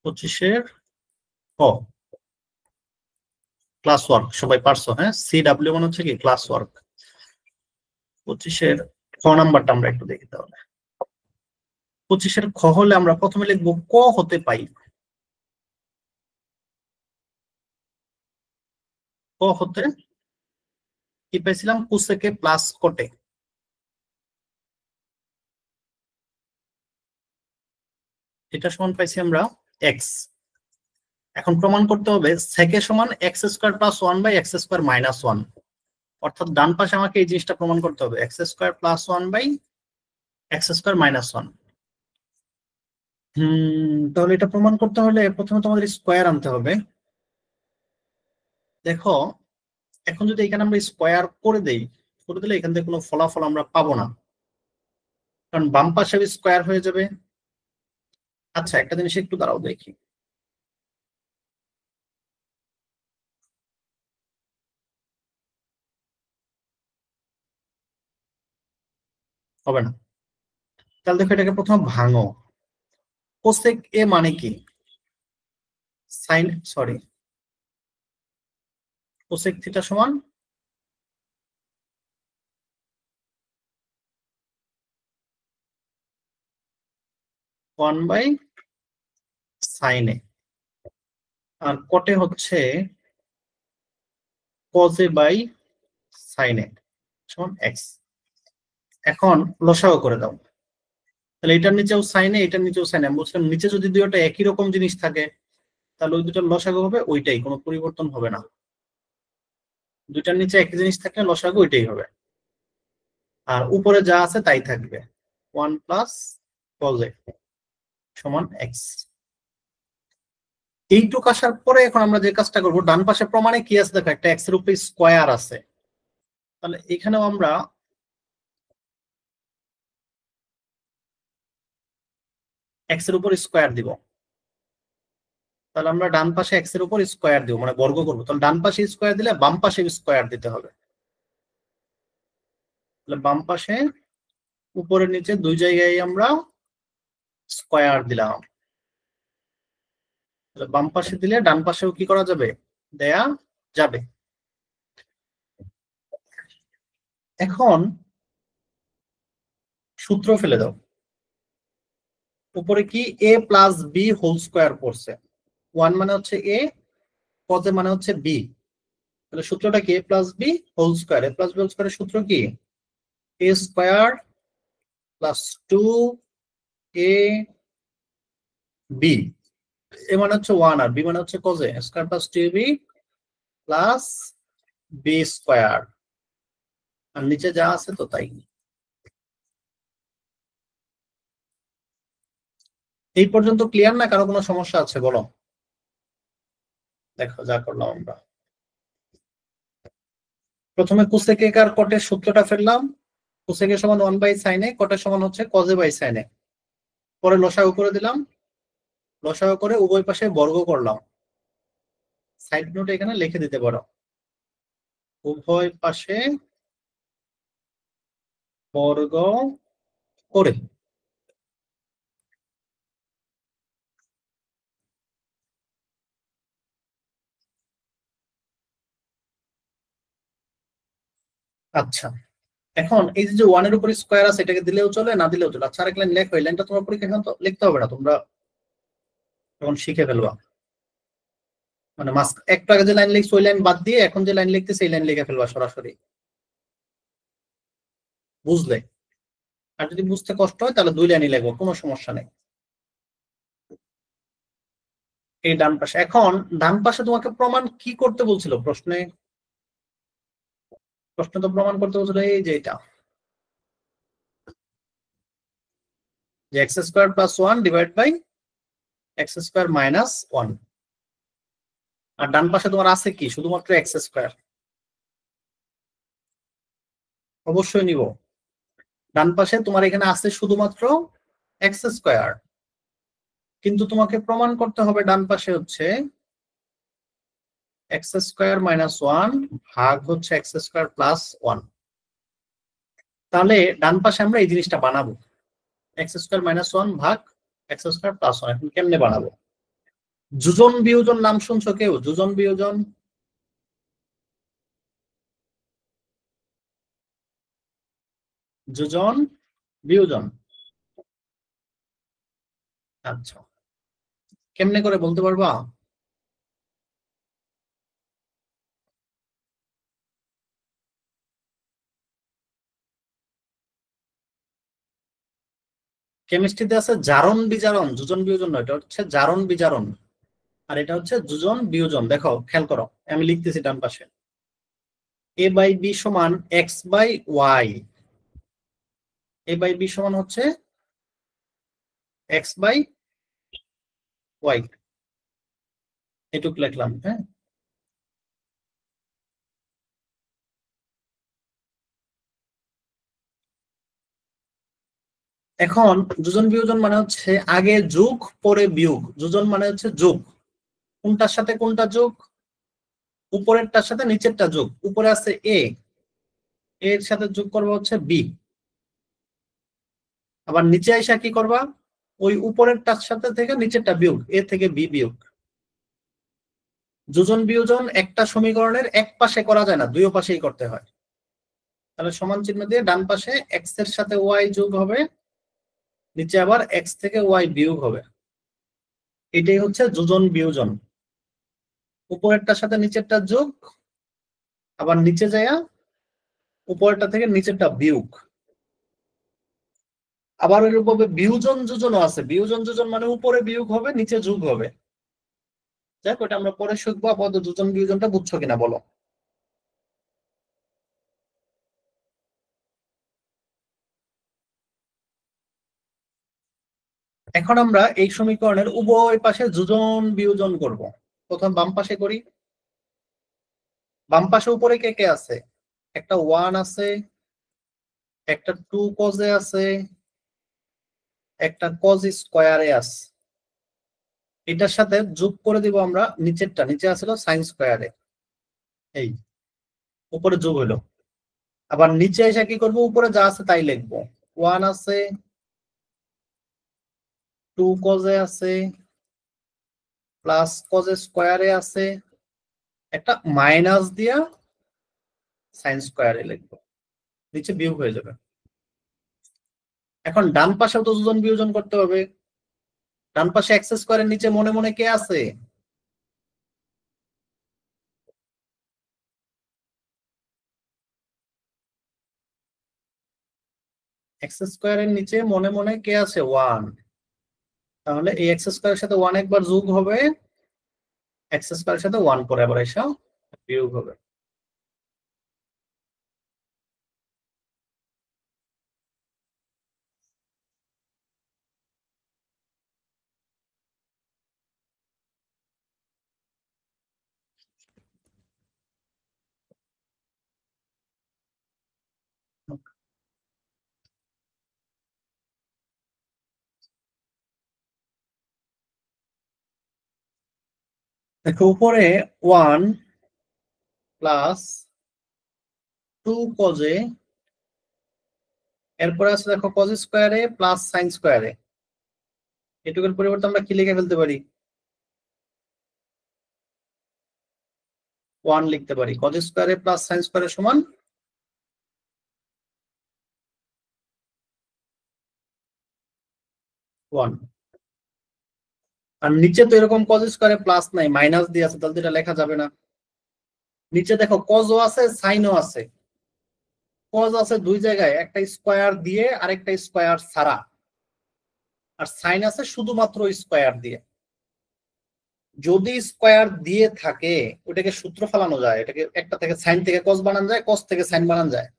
25-এর ক ক্লাস ওয়ার্ক সবাই পারছো? হ্যাঁ, CW মানে হচ্ছে কি ক্লাস ওয়ার্ক। 25-এর খ নাম্বারটা আমরা একটু দেখি তাহলে। 25-এর খ হলে আমরা প্রথমে লিখবো ক হতে পাই। ক হতে কি পাইছিলাম? কোসেকে প্লাস কটে, এটা সমান পাইছি আমরা এক্স। এখন প্রমাণ করতে হবে সেকে সমান x² + 1/x² - 1। অর্থাৎ ডান পাশে আমাকে এই জিনিসটা প্রমাণ করতে হবে, x² + 1/x² - 1। তাহলে এটা প্রমাণ করতে হলে প্রথমে তোমাদের স্কোয়ার আনতে হবে। দেখো, এখন যদি এখানে আমরা স্কোয়ার করে দেই, করে দিলে এখান থেকে কোনো ফলাফল আমরা পাবো না, কারণ বাম পাশে স্কোয়ার হয়ে যাবে। আচ্ছা, একটা জিনিস একটু দাঁড়াও দেখি, হবে না। তাহলে দেখো, এটাকে প্রথমে ভাঙো। কোসেক এ মানে কি? সাইন, সরি, কোসেক থিটা সমান 1/sin এ, আর কটে হচ্ছে cos a/sin এ সমান এক্স। এখন লসাগু করে দাও, তাহলে এটার নিচেও সাইনে, এটার নিচেও সাইনে। আমি বলছিলাম নিচে যদি দুইটা একই রকম জিনিস থাকে তাহলে ওই দুটার লসাগু হবে ওইটাই, কোনো পরিবর্তন হবে না। দুইটার নিচে একই জিনিস থাকলে লসাগু ওইটাই হবে, আর উপরে যা আছে তাই থাকবে। 1 প্লাস cos a সমান x। এইটুকু আসার পরে এখন আমরা যে কাজটা করবো, ডান পাশে প্রমাণে কি আছে দেখো, একটা এক্স এর উপরে স্কোয়ার আছে, তাহলে এখানেও আমরা এক্স এর উপর স্কোয়ার দিব। তাহলে আমরা ডান পাশে এক্স এর উপর স্কোয়ার দিব, মানে বর্গ করবো। তাহলে ডান পাশে স্কোয়ার দিলে বাম পাশে স্কোয়ার দিতে হবে। তাহলে বাম পাশে উপরে নিচে দুই জায়গায় আমরা স্কোয়ার দিলাম। তাহলে বাম পাশে দিলে ডান পাশেও কি করা যাবে, দেয়া যাবে। এখন সূত্র ফেলে দাও। উপরে কি a plus B whole square পড়ছে, 1 মানে হচ্ছে a, cos a মানে হচ্ছে b। তাহলে সূত্রটা কি, a plus B whole square. a plus B whole স্কোয়ারের সূত্র কি, a square plus 2 a b. a মানে হচ্ছে 1 আর b মানে হচ্ছে cos a, square plus 2b plus b square, আর নিচে যা আছে তো তাই। এই পর্যন্ত ক্লিয়ার না, কারো কোনো সমস্যা আছে বলো? দেখো যা করলাম আমরা, প্রথমে কোসেক আর কটের সূত্রটা ফেললাম। কোসেক সমান 1 বাই সাইন এ, কটের সমান হচ্ছে cos a বাই সাইন এ। পরে লসাগু করে দিলাম, লসাগু করে উভয় পাশে বর্গ করলাম। সাইড নোট এখানে লিখে দিতে পারো, উভয় পাশে বর্গ করে। আচ্ছা, এখন এই যে ওয়ানের উপর স্কোয়ার আছে, এটাকে দিলেও চলে না দিলেও চলে। আচ্ছা, আরেক লাইন লেখো, এই লাইনটা তোমার পরীক্ষা এখন তো লিখতে হবে না, তোমরা তখন শিখে ফেলবা। মানে একটু আগে যে লাইন লিখছো ওই লাইন বাদ দিয়ে এখন যে লাইন লিখতেছে এই লাইন লিখে ফেলবা সরাসরি, বুঝলে? আর যদি বুঝতে কষ্ট হয় তাহলে দুই লাইনই লিখবো, কোনো সমস্যা নেই। এই ডান পাশে, এখন ডান পাশে তোমাকে প্রমাণ কি করতে বলছিল প্রশ্নে? প্রশ্ন তো প্রমাণ করতে বলছিল এই যে এটা, যে x square plus 1 divide by x square minus 1। আর ডান পাশে তোমার আছে কি, শুধুমাত্র এক্স স্কোয়ার। অবশ্যই নিব। ডান পাশে তোমার এখানে আছে শুধুমাত্র এক্স স্কোয়ার, কিন্তু তোমাকে প্রমাণ করতে হবে ডান পাশে হচ্ছে এক্স স্কোয়ার মাইনাস 1 ভাগ হচ্ছে এক্স স্কোয়ার প্লাস 1। তাহলে ডান পাশে আমরা এই জিনিসটা বানাবো, এক্স স্কোয়ার মাইনাস 1 ভাগ এক্স স্কোয়ার প্লাস 1। এখন কেমনে বানাবো? যোজন বিয়োজন নাম শুনছো কেউ? যোজন বিয়োজন, যোজন বিয়োজন। আচ্ছা, কেমনে করে বলতে পারবা? কেমিস্ট্রিতে আছে জারণ বিজারণ, যোজন বিয়োজন নয়, এটা হচ্ছে জারণ বিজারণ, আর এটা হচ্ছে যোজন বিয়োজন। দেখো খেয়াল করো, আমি লিখতেছি ডান পাশে, এ বাই বি সমান x by y. A by b সমান হচ্ছে এক্স বাই ওয়াই, এটুক লিখলাম। হ্যাঁ, এখন যোজন বিয়োজন মানে হচ্ছে আগে যোগ পরে বিয়োগ। যোজন মানে হচ্ছে যোগ, কোনটার সাথে কোনটা যোগ, উপরেরটার সাথে নিচেরটা যোগ। উপরে আছে এ, এর সাথে যোগ করবো হচ্ছে বি। আবার নিচে আইসা কি করবা, ওই উপরেরটার সাথে থেকে নিচেরটা বিয়োগ, এ থেকে বি বিয়োগ। যোজন বিয়োজন একটা সমীকরণের এক পাশে করা যায় না, দুই পাশেই করতে হয়। তাহলে সমান চিহ্ন দিয়ে ডান পাশে এক্স এর সাথে ওয়াই যোগ হবে, নিচে আবার এক্স থেকে ওয়াই বিয়োগ হবে। এটাই হচ্ছে যোজন বিয়োজন, উপরেরটার সাথে নিচেরটা যোগ, আবার নিচে যায়া উপরেরটা থেকে নিচেরটা বিয়োগ। আবার এরকমভাবে বিয়োজন যোজনও আছে। বিয়োজন যোজন মানে উপরে বিয়োগ হবে, নিচে যোগ হবে। যাক, ওটা আমরা পরে শিখবো। আপাতত যোজন বিয়োজনটা বুঝছো কিনা বলো। এখন আমরা এই সমীকরণের উভয় পাশে যোজন বিয়োজন করব। প্রথম বাম পাশে করি। বাম পাশে উপরে কে কে আছে? একটা 1 আছে, একটা 2 কজে আছে, একটা কজ স্কয়ারে আছে। এটার সাথে যোগ করে দিব আমরা নিচেরটা, নিচে আছিল সাইন স্কয়ারে। এই উপরে যোগ হলো। আবার নিচে এসে কি করব, উপরে যা আছে তাই লিখবো। 1 আছে, 2 কজে আছে, প্লাস কজ স্কয়ারে আছে, একটা মাইনাস দিয়া সাইন স্কয়ারে লিখবো। নিচে বিয়োগ হয়ে যাবে। এখন ডান পাশেও তো যোজন বিয়োজন করতে হবে। ডান পাশে এক্স স্কয়ারের নিচে মনে মনে কে আছে? এক্স স্কয়ারের নিচে মনে মনে কে আছে? 1। তাহলে এই এক্স স্কয়ারের সাথে 1 একবার যোগ হবে, এক্স স্কয়ারের সাথে 1 পরে আবার এসে বিয়োগ হবে। দেখো উপরে 1 প্লাস 2 কজে, এরপরে আছে দেখো কজ স্কয়ারে প্লাস সাইন স্কয়ারে। এটুকুর পরিবর্তে আমরা কি লিখে ফেলতে পারি? 1 লিখতে পারি। কজ স্কয়ারে প্লাস সাইন স্কয়ারে সমান 1। আর নিচে তো এরকম কজ স্কয়ারে প্লাস নাই, মাইনাস দিয়ে আছে, তাহলে এটা লেখা যাবে না। নিচে দেখো কজও আছে, সাইনও আছে। কজ আছে দুই জায়গায়, একটা স্কয়ার দিয়ে আরেকটা স্কয়ার ছাড়া। আর সাইন আছে শুধুমাত্র স্কয়ার দিয়ে। যদি স্কয়ার দিয়ে থাকে ওটাকে সূত্র ফেলানো যায়, এটাকে একটা থেকে সাইন থেকে কস বানানো যায়, কস থেকে সাইন বানানো যায়।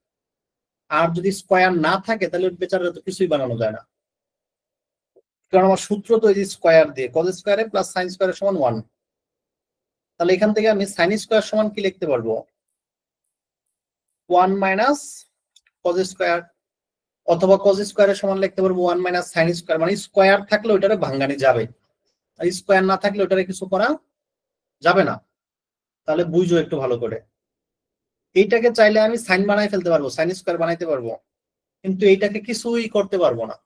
আর যদি স্কয়ার না থাকে তাহলে বেচারা তো কিছুই বানানো যায় না, কারণ আমার সূত্র তো এই স্কয়ার দিয়ে, কজ স্কয়ারে প্লাস সাইন স্কয়ারের সমান 1। তাহলে এখান থেকে আমি সাইন স্কয়ার সমান কি লিখতে পারবো? 1 মাইনাস কজ স্কয়ার। অথবা কজ স্কয়ারের সমান লিখতে পারবো 1 মাইনাস সাইন স্কয়ার। মানে স্কয়ার থাকলে ওইটারে ভাঙানি যাবে, আর স্কয়ার না থাকলে ওইটারে কিছু করা যাবে না। তাহলে বুঝো একটু ভালো করে। এইটাকে চাইলে আমি সাইন বানাই ফেলতে পারবো, সাইন স্কয়ার বানাইতে পারবো, কিন্তু এইটাকে কিছুই করতে পারবো না।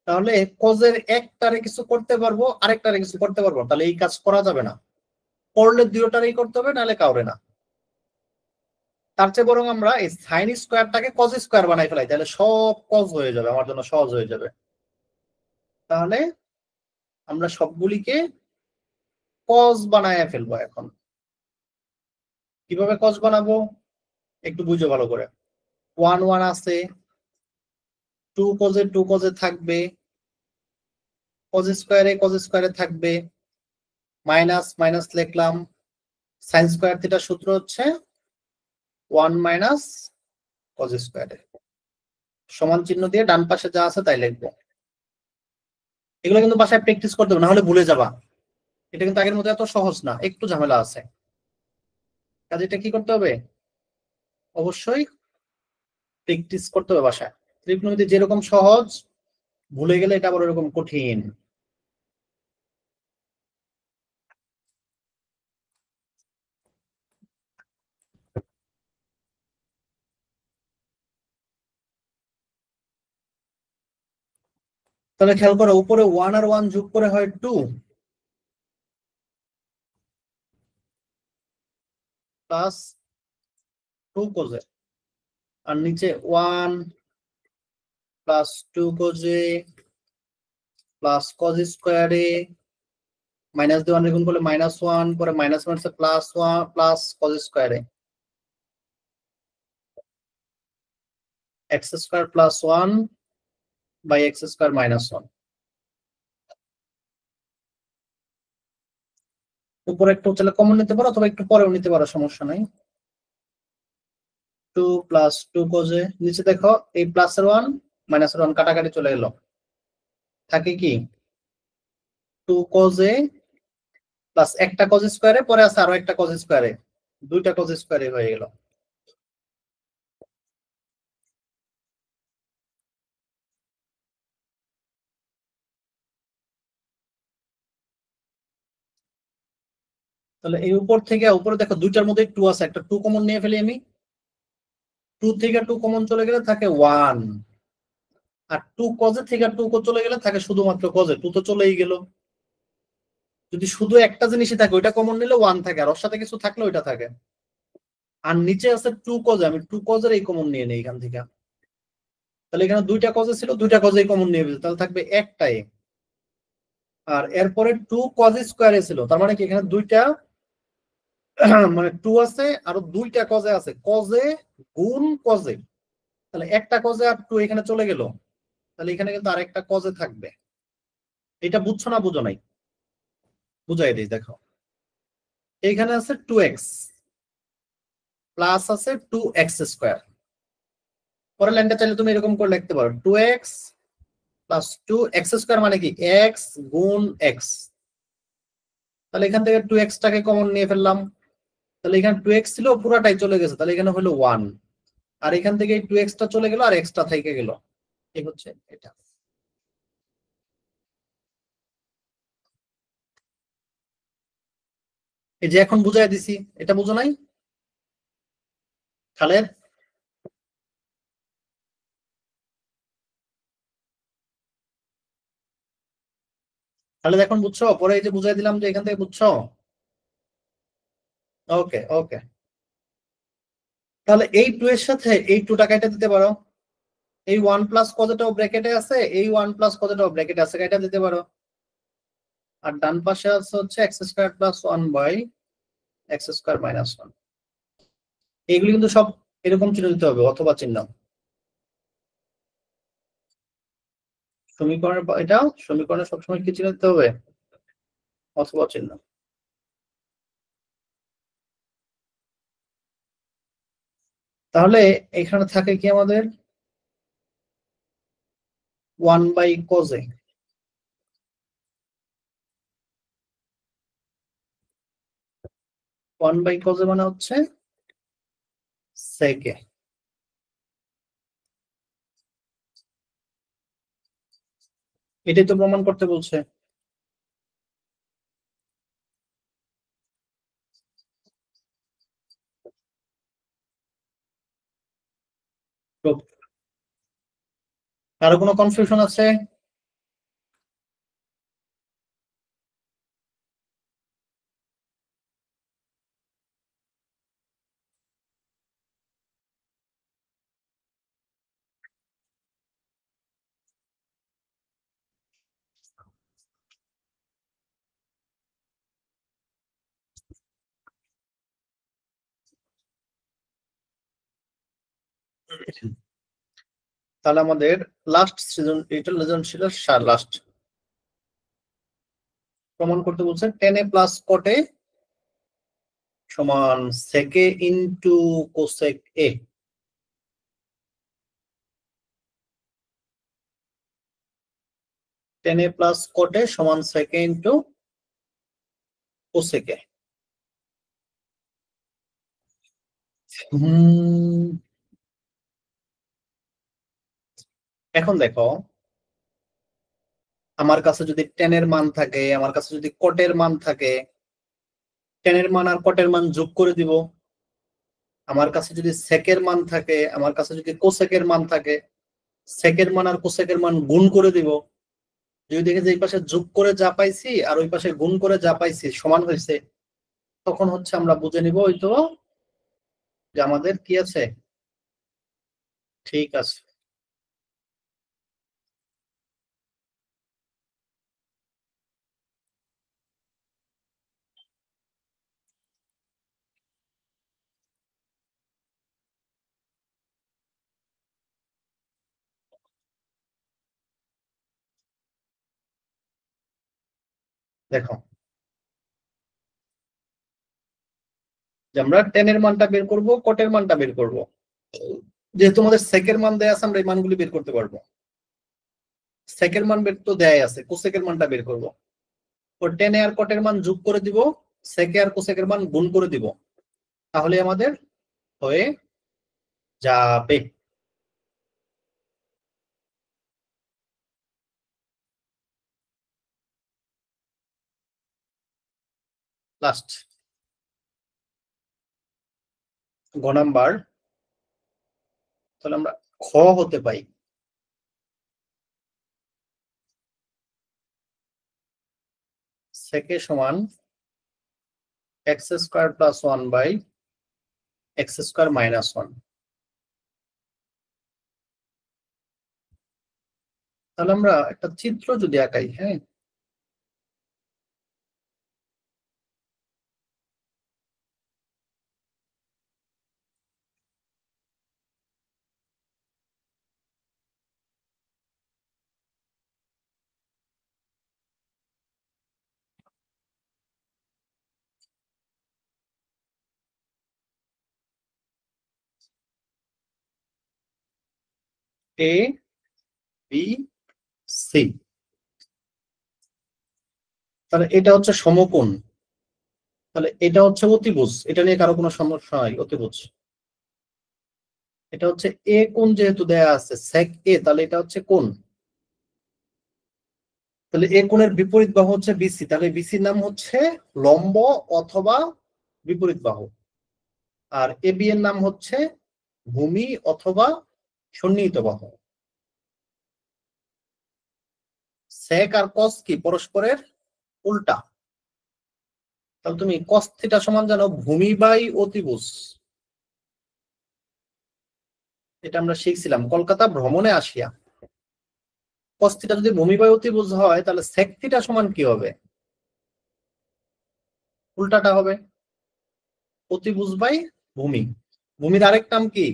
তাহলে কজের একটারে কিছু করতে পারবো, আরেকটারে কিছু করতে পারবো, তাহলে এই কাজ করা যাবে না। করলে দুটোটারই করতে হবে, নাহলে কাউরে না। তার চেয়ে বরং আমরা এই সাইন স্কয়ারটাকে কজ স্কয়ার বানাই ফেলাই, তাহলে সব কজ হয়ে যাবে, আমার জন্য সহজ হয়ে যাবে। তাহলে আমরা সবগুলিকে কজ বানায় ফেলবো। এখন কিভাবে কজ বানাবো একটু বুঝো ভালো করে। 1 1 আছে, 2 কজে থাকবে, কজ স্কয়ারে থাকবে, মাইনাস মাইনাস লিখলাম। সাইন স্কয়ার থিটার সূত্র হচ্ছে 1 মাইনাস কজ স্কয়ারে। সমান চিহ্ন দিয়ে ডান পাশে যা আছে তাই লিখবো। এগুলো কিন্তু বাসায় প্র্যাকটিস করতে হবে, না হলে ভুলে যাবা। এটা কিন্তু আগের মতো এত সহজ না, একটু ঝামেলা আছে। কাজে এটা কি করতে হবে? অবশ্যই প্র্যাকটিস করতে হবে বাসায়। ত্রিকোণমিতি যেরকম সহজ, ভুলে গেলে এটা আবার এরকম কঠিন। তাহলে খেয়াল করো, উপরে 1 আর 1 যোগ করে হয় 2 প্লাস 2 কোজে, আর নিচে 1 প্লাস 2 কোজে প্লাস কজ স্কয়ারে, মাইনাস দিয়ে 1 গুণ করলে -1, পরে -1 প্লাস 1 প্লাস কজ স্কয়ারে, X square plus 1 by x square minus one. উপরে একটু চাইলে কমন নিতে পারো অথবা একটু পরেও নিতে পারো, সমস্যা নাই। 2 প্লাস 2 কজে, নিচে দেখো এই প্লাসের 1 মাইনাসের 1 কাটাকাটি চলে গেল, থাকে কি 2 কজে প্লাস একটা কজ স্কোয়ারে, পরে আছে আরো একটা কজ স্কোয়ারে, দুইটা কজ স্কোয়ারে হয়ে গেল। তাহলে এই উপর থেকে উপরে দেখো দুইটার মধ্যে 2 আছে, একটা 2 কমন নিয়ে ফেলি আমি। 2 থেকে 2 কমন চলে গেলে থাকে 1, আর 2 কজে থেকে 2 চলে গেলে থাকে শুধুমাত্র কজে, 2 তো চলেই গেল। যদি শুধু একটা জিনিসই থাকে ওইটা কমন নিলে 1 থাকে, আর ওর সাথে কিছু থাকলে ওইটা থাকে। আর নিচে আছে 2 কজে, আমি 2 কজের এই কমন নিয়ে নেই এখান থেকে। তাহলে এখানে দুইটা কজে ছিল, দুইটা কজেই কমন নিয়ে ফেলছে, তাহলে থাকবে একটাই। আর এরপরে 2 কজ স্কোয়ারে ছিল, তার মানে কি এখানে দুইটা মানে 2 আছে, আরো দুইটা কজে আছে, কজে গুণ কজে। তাহলে একটা কজে আর 2 এখানে চলে গেল, তাহলে এখানে কিন্তু আরেকটা কজে থাকবে। এটা বুঝছো না বুঝো নাই? বুঝাই দিই, দেখো এইখানে আছে 2x প্লাস আছে 2x স্কোয়ার। পরের লাইনটা চাইলে তুমি এরকম করে লিখতে পারো 2x প্লাস 2x স্কোয়ার, মানে কি x গুণ x। তাহলে এখান থেকে 2x টাকে কমন নিয়ে ফেললাম, তাহলে এখানে 2x ছিল পুরাটাই চলে গেছে, তাহলে এখানে হলো 1। আর এখান থেকে এই 2x টা চলে গেল আর x টা থেকে গেল, এই হচ্ছে এটা। এই যে এখন বুঝাই দিছি, এটা বুঝো নাই খালেদ? খালেদ এখন বুঝছো? পরে এই যে বুঝাই দিলাম যে এখান থেকে বুঝছো। ওকে ওকে। তাহলে এই 2 এর সাথে এই 2 টা কাইটা দিতে পারো। এই 1 প্লাস কতটাও ব্র্যাকেটে আছে, এই 1 প্লাস কতটাও ব্র্যাকেটে আছে, কাইটা দিতে পারো। আর ডান পাশে আছে হচ্ছে x square plus 1 by x square minus 1। এইগুলি কিন্তু সব এরকম চিহ্ন দিতে হবে, অথবা চিহ্ন। সমীকরণের এটা সমীকরণে সবসময় কি চিহ্ন দিতে হবে? অথবা চিহ্ন। তাহলে এখানে থাকে কি আমাদের 1 বাই কোজে। 1 বাই কোজে মানে হচ্ছে সেকে। এটাই তো প্রমাণ করতে বলছে। তো কারো কোনো কনফিউশন আছে? তাহলে আমাদের লাস্ট সিজন, এটা লেজন ছিল লাস্ট। প্রমাণ করতে বলছে টেন এ প্লাস কটে সমান সেকে into cosec A. Tan A plus কটে সমান সেকে ইন্টু কোসেক এ। এখন দেখো, আমার কাছে যদি টেনের মান থাকে, আমার কাছে যদি কটের মান থাকে, টেনের মান আর কটের মান যোগ করে দিব। আমার কাছে যদি সেকের মান থাকে, আমার কাছে যদি কোসেকের মান থাকে, সেকের মান আর কোসেকের মান গুণ করে দিব। যদি দেখে যে এই পাশে যোগ করে যা পাইছি আর ওই পাশে গুণ করে যা পাইছি সমান হয়েছে, তখন হচ্ছে আমরা বুঝে নিব ওই তো যে আমাদের কি আছে, ঠিক আছে। দেখো যে আমরা টেন এর মানটা বের করব, কটের মানটা বের করব। যেহেতু আমাদের সেকের মান দেয়া আছে, আমরা এই মানগুলি বের করতে পারবো। সেকের মান বের তো দেয়াই আছে, কোসেকের মানটা বের করব। ও টেনে আর কটের মান যোগ করে দিব, সেকে আর কোসেকের মান গুণ করে দিব, তাহলে আমাদের হয়ে যাবে। লাস্ট গ নাম্বার, তাহলে আমরা খ হতে পাই সেকে সমান x square plus one by x square minus one. তাহলে আমরা একটা চিত্র যদি আঁকাই, হ্যাঁ, এ বি সি, তাহলে এটা হচ্ছে সমকোণ, তাহলে এটা হচ্ছে অতিভুজ, এটা নিয়ে কারো কোনো সমস্যা নাই, অতিভুজ। এটা হচ্ছে এ কোণ, যেহেতু দেয়া আছে সেক এ, তাহলে এটা হচ্ছে কোণ। তাহলে এ কোণের বিপরীত বাহু হচ্ছে বিসি, তাহলে বিসির নাম হচ্ছে লম্ব অথবা বিপরীত বাহু। আর এ বি এর নাম হচ্ছে ভূমি অথবা সন্নিহিত বাহু। সেক আর কস কি পরস্পরের উল্টা। তাহলে তুমি কস থিটা সমান জানো ভূমি বাই অতিভুজ, এটা আমরা শিখছিলাম কলকাতা ভ্রমণে আসিয়া। কস থিটা যদি ভূমি বাই অতিভুজ হয়, তাহলে সেক থিটা সমান কি হবে? উল্টাটা হবে, অতিভুজ বাই ভূমি। ভূমির আরেক নাম কি?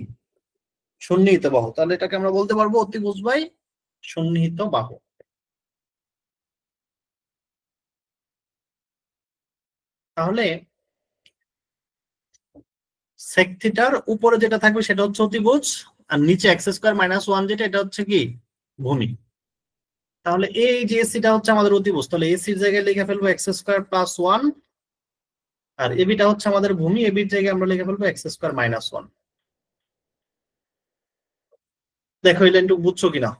সন্নিহিত বাহু, তাহলে এটাকে আমরা বলতে পারবো অতিভুজ বাই সন্নিহিত বাহু। তাহলে সেক থিটার উপরে যেটা থাকবে সেটা হচ্ছে অতিভুজ, আর নিচে এক্স স্কোয়ার মাইনাস ওয়ান যেটা, এটা হচ্ছে কি? ভূমি। তাহলে এই যে এসিটা হচ্ছে আমাদের অতিভুজ, তাহলে এসির জায়গায় লিখে ফেলবো এক্স স্কোয়ার প্লাস ওয়ান, আর এবিটা হচ্ছে আমাদের ভূমি, এবির জায়গায় আমরা লিখে ফেলবো এক্স স্কোয়ার মাইনাস ওয়ান। দেখো এই লাইনটুকু বুঝছো কিনা?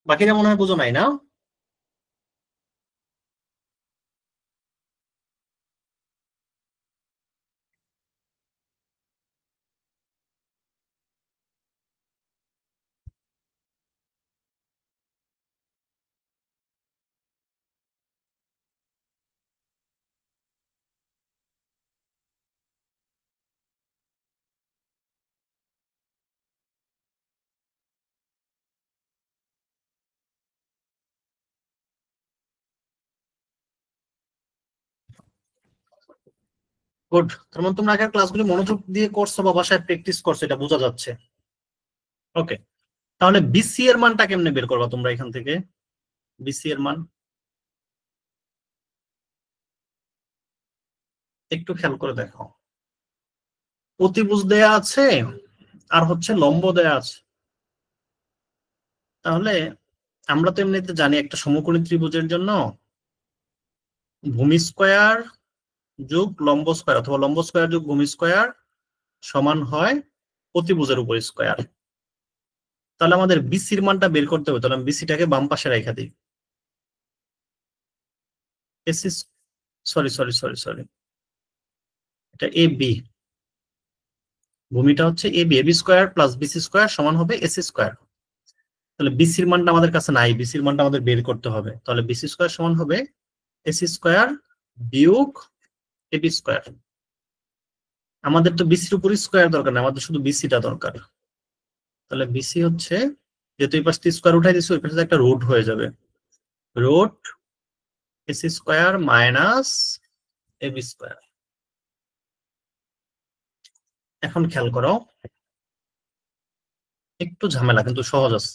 বাকিটা মনে হয় বুঝো নাই, না? গুড, তার মানে তোমরা আগের ক্লাসগুলি মনোযোগ দিয়ে করছো বা বাসায় প্র্যাকটিস করছো, এটা বোঝা যাচ্ছে। ওকে, তাহলে বিসি এর মানটা কেমনে বের করবা তোমরা এখান থেকে? বিসি এর মান একটু খেয়াল করে দেখো, অতিভুজ দেয়া আছে আর হচ্ছে লম্ব দেয়া আছে। তাহলে আমরা তো এমনিতে জানি একটা সমকোণী ত্রিভুজের জন্য ভূমি স্কয়ার যোগ লম্ব স্কয়ার অথবা লম্ব স্কয়ার যোগ ভূমি স্কয়ার সমান হয় অতিভুজের উপর স্কয়ার। তাহলে আমাদের বিসির মানটা বের করতে হবে, তাহলে আমি বিসিটাকে বাম পাশে রেখে দিই। AC, sorry sorry sorry sorry, এটা এ বি, ভূমিটা হচ্ছে A B, AB square plus BC square সমান হবে এসি স্কয়ার। তাহলে বিসির মানটা আমাদের কাছে নাই, বিসির মানটা আমাদের বের করতে হবে। তাহলে বিসি স্কয়ার সমান হবে এসি স্কয়ার বিয়োগ এবি স্কয়ার। আমাদের তো বিসির উপর স্কয়ার দরকার না, আমাদের শুধু বিসিটা দরকার। তাহলে বিসি হচ্ছে, যেহেতু এই পাশে স্কয়ার উঠাই দিচ্ছি, ওই পাশে একটা রুট হয়ে যাবে, root AC square minus AB square. এখন খেয়াল করো, একটু ঝামেলা কিন্তু সহজ আছে।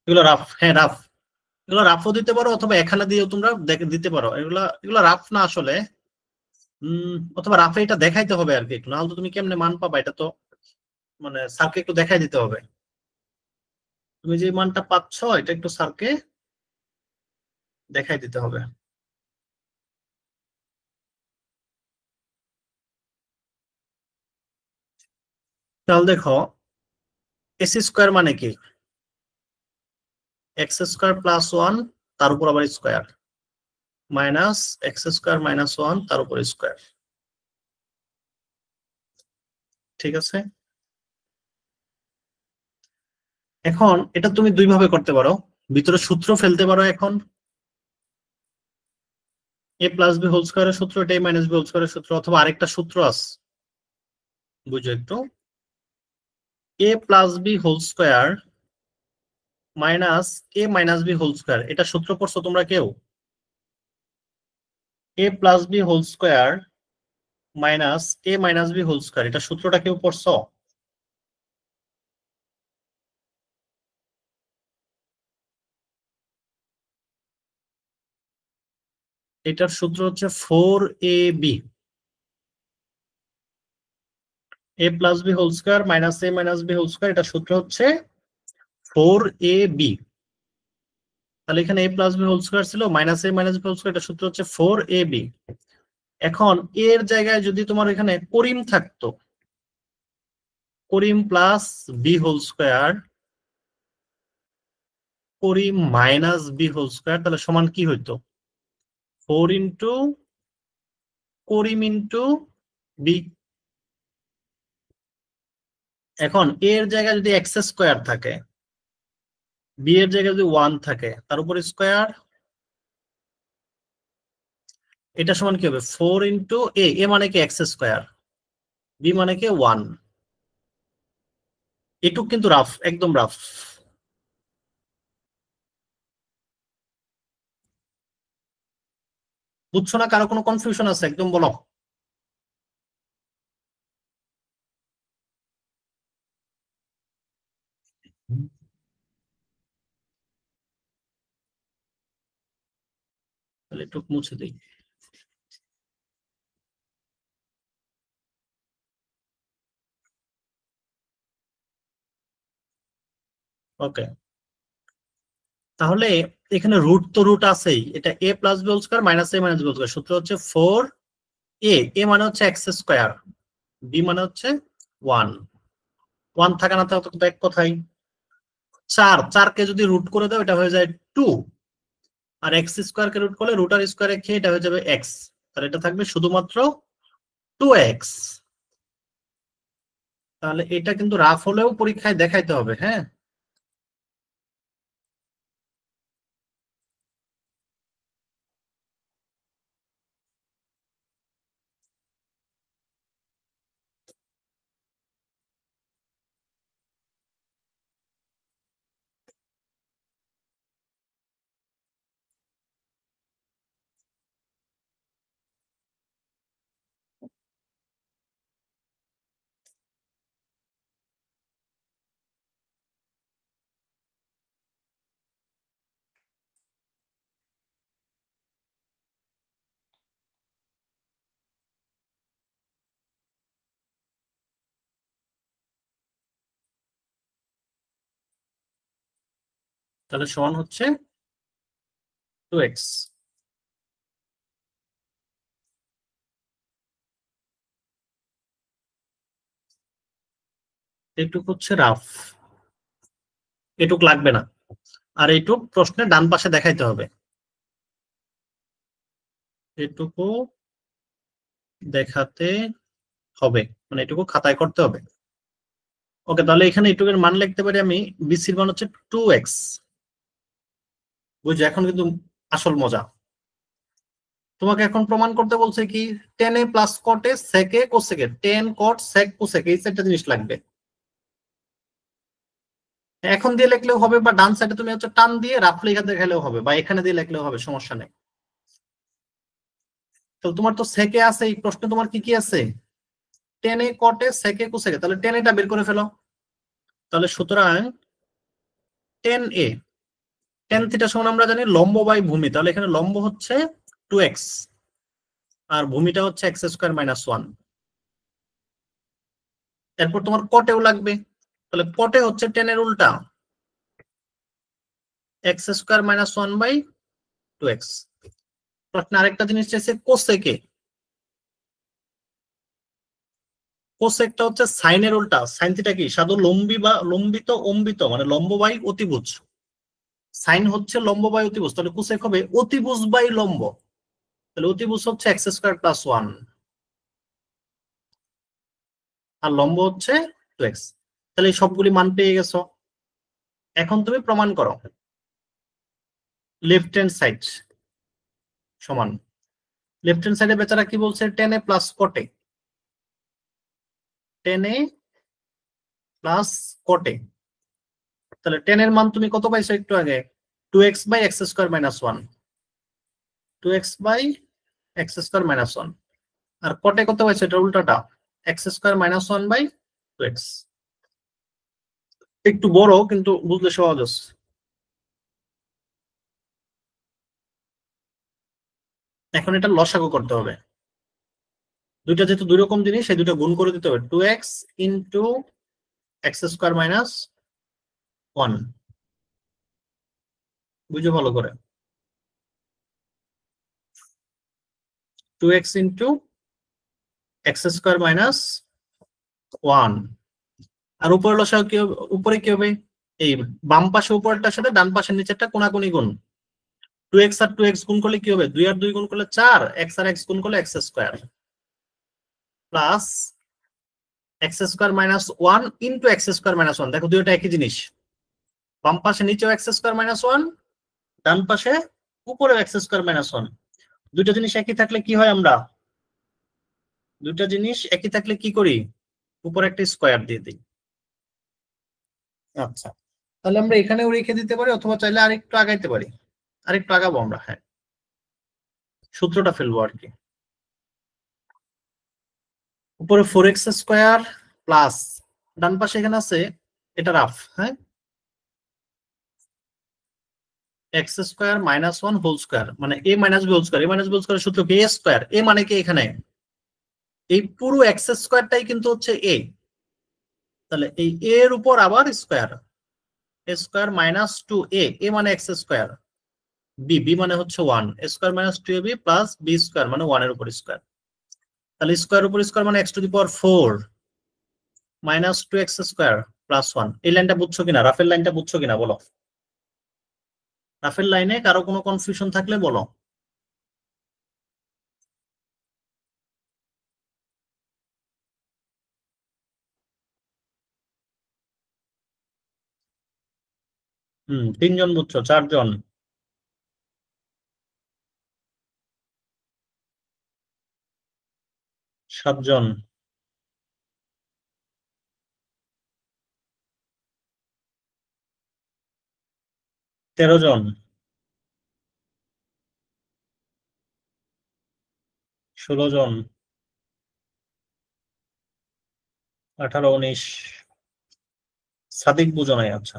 এগুলো রাফ, হ্যাঁ রাফ, এগুলো রাফও দিতে পারো অথবা এখানে দিয়েও তোমরা দিতে পারো। এগুলা এগুলো রাফ না আসলে, অথবা রাফে এটা দেখাইতে হবে আর কি একটু, নাহলে তো তুমি কেমনে মান পাবা? এটা তো মানে স্যারকে একটু দেখাই দিতে হবে। তুমি যে মানটা পাচ্ছ এটা একটু স্যারকে দেখাই দিতে হবে। তাহলে দেখো, এস স্কোয়ার মানে কি? এক্স স্কোয়ার প্লাস ওয়ান তার উপর আবার square, minus x square minus one তার উপর স্কোয়ার। ঠিক আছে, এখন এটা তুমি দুই ভাবে করতে পারো, ভিতরে সূত্র ফেলতে পারো। এখন এ প্লাস বি হোল স্কোয়ারের সূত্র, এটা এ মাইনাস বি হোল স্কোয়ারের সূত্র, অথবা আরেকটা সূত্র আছে, বুঝো একটু, A plus B whole square minus A minus B whole square. এটা সূত্র পড়ছো তোমরা কেউ? A plus B whole square minus A minus B whole square, এটা সূত্রটা কেউ পড়ছো? এটার সূত্র হচ্ছে 4ab, A plus B whole square minus A minus B whole square, এটা সূত্র হচ্ছে 4ab। তাহলে এখানে A plus B whole square ছিল, minus A minus B whole square, এটা সূত্র হচ্ছে 4ab। এখন এর জায়গায় যদি তোমার এখানে করিম থাকতো, করিম প্লাস বি হোল স্কোয়ার, করিম মাইনাস বি হোল স্কোয়ার, তাহলে সমান কি হইতো? 4 ইন্টু করিম ইন্টু বি। এখন এর জায়গায় যদি এক্স স্কোয়ার থাকে, বি এর জায়গায় যদি 1 থাকে, তার উপর স্কোয়ার, এটা সমান কি হবে? 4 ইন্টু এ, এ মানে কি এক্স স্কোয়ার, বি মানে কি 1। এটুক কিন্তু রাফ, একদম রাফ। বুঝছো না? কারো কোনো কনফিউশন আছে? একদম বলো। তাহলে একটু মুছে দিই। ওকে, তাহলে এখানে রুট তো রুট আছেই, এটা A plus B whole square minus A minus B whole square, সূত্র হচ্ছে 4 এ, এ মানে হচ্ছে এক্স স্কয়ার, বি মানে হচ্ছে 1। 1 থাকে না থাকতো তো এক কথাই। 4, 4 কে যদি রুট করে দাও এটা হয়ে যায় 2, আর এক্স স্কয়ার কে রুট করলে রুট আর স্কয়ারে খেয়ে এটা হয়ে যাবে এক্স, তাহলে এটা থাকবে শুধুমাত্র 2x। তাহলে এটা কিন্তু রাফ হলেও পরীক্ষায় দেখাইতে হবে, হ্যাঁ। তাহলে সমান হচ্ছে 2x। এটুক হচ্ছে রাফ, এটুক লাগবে না, আর এইটুক প্রশ্নে ডান পাশে দেখাইতে হবে, এটুকু দেখাতে হবে, মানে এটুকু খাতায় করতে হবে। ওকে, তাহলে এখানে এটুকের মান লিখতে পারি আমি, বিসির মান হচ্ছে 2x। বুঝছো? এখন কিন্তু আসল মজা। তোমাকে এখন প্রমাণ করতে বলছে কি, টেন এ প্লাস কটে সেকে কোসেকে, টেন কট সেক কোসেক, এই চারটা জিনিস লাগবে। এখন দিয়ে লিখলেও হবে, বা ডান সাইডে তুমি হচ্ছে টান দিয়ে রাফলি এখান থেকে খেলেও হবে, বা এখানে দিয়ে লিখলেও হবে, সমস্যা নেই। তো তোমার তো সেকে আছে, এই প্রশ্নে তোমার কি কি আছে? টেনে, কটে, সেকে, কুসেকে, তাহলে টেনেটা বের করে ফেলো। তাহলে সুতরাং টেন এ, টেন থিটা সমান আমরা জানি লম্ব বাই ভূমি, তাহলে এখানে লম্ব হচ্ছে 2x আর ভূমিটা হচ্ছে x²-1। এরপর তোমার কটেও লাগবে, তাহলে কটে হচ্ছে টেনের উল্টা, x²-1/2x। প্রশ্নে আরেকটা জিনিস চাইছে কোসেকে। কোসেকটা হচ্ছে সাইনের উল্টা, সাইন থিটা কি সাধু লম্বি বা লম্বিত অম্বিত, মানে লম্ব বাই অতিভুজ। সাইন হচ্ছে লম্ব বাই অতিভুজ, তাহলে কোসেক হবে অতিভুজ বাই লম্ব, তাহলে অতিভুজ হচ্ছে x²+1 আর লম্ব হচ্ছে 2x। তাহলে এই সবগুলি মান পেয়ে গেছো। এখন তুমি প্রমাণ করো লেফট হ্যান্ড সাইড সমান, লেফট হ্যান্ড সাইডে বেচারা কি বলছে, টেনে প্লাস কটে, টেনে প্লাস কটে। তাহলে টেনের মান তুমি কত পাইছো একটু আগে, 2x/x²-1, 2x/x²-1। আর কটে কত পাইছো, এটা উল্টাটা, x²-1/2x। একটু বড় কিন্তু বুঝলে সহজ আছে। এখন এটা লসাগু করতে হবে, দুইটা যেহেতু দুই রকম জিনিস, সেই দুটো গুণ করে দিতে হবে, 2x × x²-1, বুঝো ভালো করে, 2x × x²-1। আর উপরে লসাগু কি হবে, উপরে কি হবে, এই বাম পাশে উপরটার সাথে ডান পাশের নিচেরটা কোনাকুনি গুণ, 2x আর 2x গুণ করলে কি হবে, 2 আর 2 গুণ করলে 4, x আর x গুণ করলে x² plus x²-1 into x²-1। দেখো দুইটা একই জিনিস, বাম পাশে নিচেও x²-1, ডান পাশে উপরে x²-1। দুইটা জিনিস একই থাকলে কি হয়, আমরা দুইটা জিনিস একই থাকলে কি করি, উপরে একটা স্কোয়ার দিয়ে দিই। আচ্ছা, তাহলে আমরা এখানেও রেখে দিতে পারি, অথবা চাইলে আরেকটু আগাইতে পারি, আরেকটু আগাবো আমরা, হ্যাঁ সূত্রটা ফেলবো আর কি। উপরে 4x² প্লাস ডান পাশে এখানে আছে, এটা রাফ, হ্যাঁ, x²-1² মানে a-b², সূত্র কি, a², এ মানে কি এখানে এই পুরো x²টাই কিন্তু হচ্ছে a, তাহলে এই a এর উপর আবার স্কয়ার, a²-2a, a মানে x², b মানে হচ্ছে 1, a²-2ab প্লাস b² মানে 1 এর উপর স্কয়ার, তাহলে স্কয়ার উপর স্কয়ার মানে x⁴ -2x² + 1। এই লাইনটা বুঝছো কিনা, রাফেল লাইনটা বুঝছো কিনা বলো, রাফেল লাইনে কারো কোনো কনফিউশন থাকলে বলো। তিনজন বুঝছো, চারজন, 7জন, 13জন, 16জন, 18, 19। সাদিক বুঝো নাই, আচ্ছা।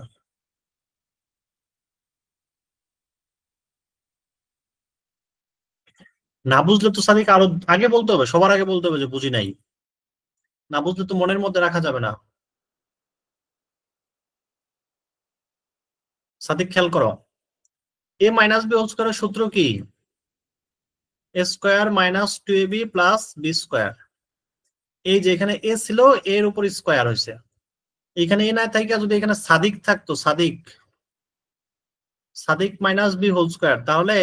না বুঝলে তো সাদিক আরো আগে বলতে হবে, সবার আগে বলতে হবে যে বুঝি নাই, না বুঝলে তো মনের মধ্যে রাখা যাবে না। সাদিক খেয়াল করো, a-b² সূত্র কি, a² -2ab + b²। এই যে এখানে এ ছিল, এর উপর স্কয়ার হয়েছে, এখানে এ না থাকে, যদি এখানে সাদিক থাকতো, সাদিক সাদিক -b², তাহলে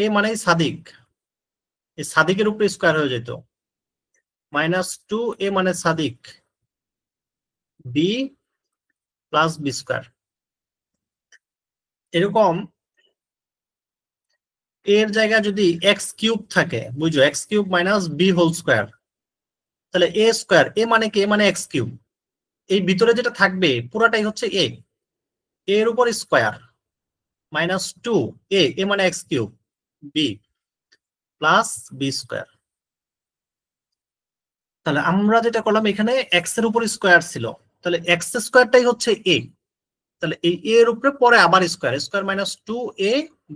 এ মানে সাদিক, এই সাদিকের উপর স্কয়ার হয়ে যেত, -2a মানে সাদিক, b + b²। এরকম এর জায়গায় যদি x³ থাকে, বুঝো, x³ - b², তাহলে a², এ মানে কি, এ মানে x³, এই ভিতরে যেটা থাকবে পুরাটাই হচ্ছে এ, এর উপর স্কোয়ার মাইনাস 2 এ মানে x cube, b plus B square. তাহলে আমরা যেটা করলাম এখানে এক্স এর উপর স্কোয়ার ছিল, তাহলে এক্স স্কোয়ারটাই হচ্ছে এ, তাহলে এই এর উপরে পরে আবার square, square minus 2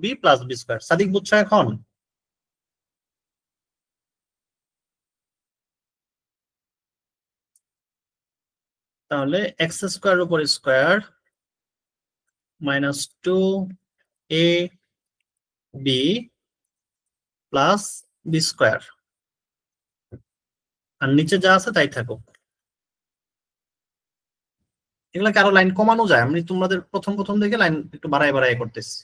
B plus B square. Sadiq বুঝছো এখন? তাহলে এক্স স্কোয়ার উপর square minus 2 B plus B square, আর নিচে যা আছে তাই থাকুক। এগুলাকে আরো লাইন কমানো যায়, আমি তোমাদের প্রথম প্রথম দেখে লাইন একটু বাড়ায় বাড়ায় করতেছি।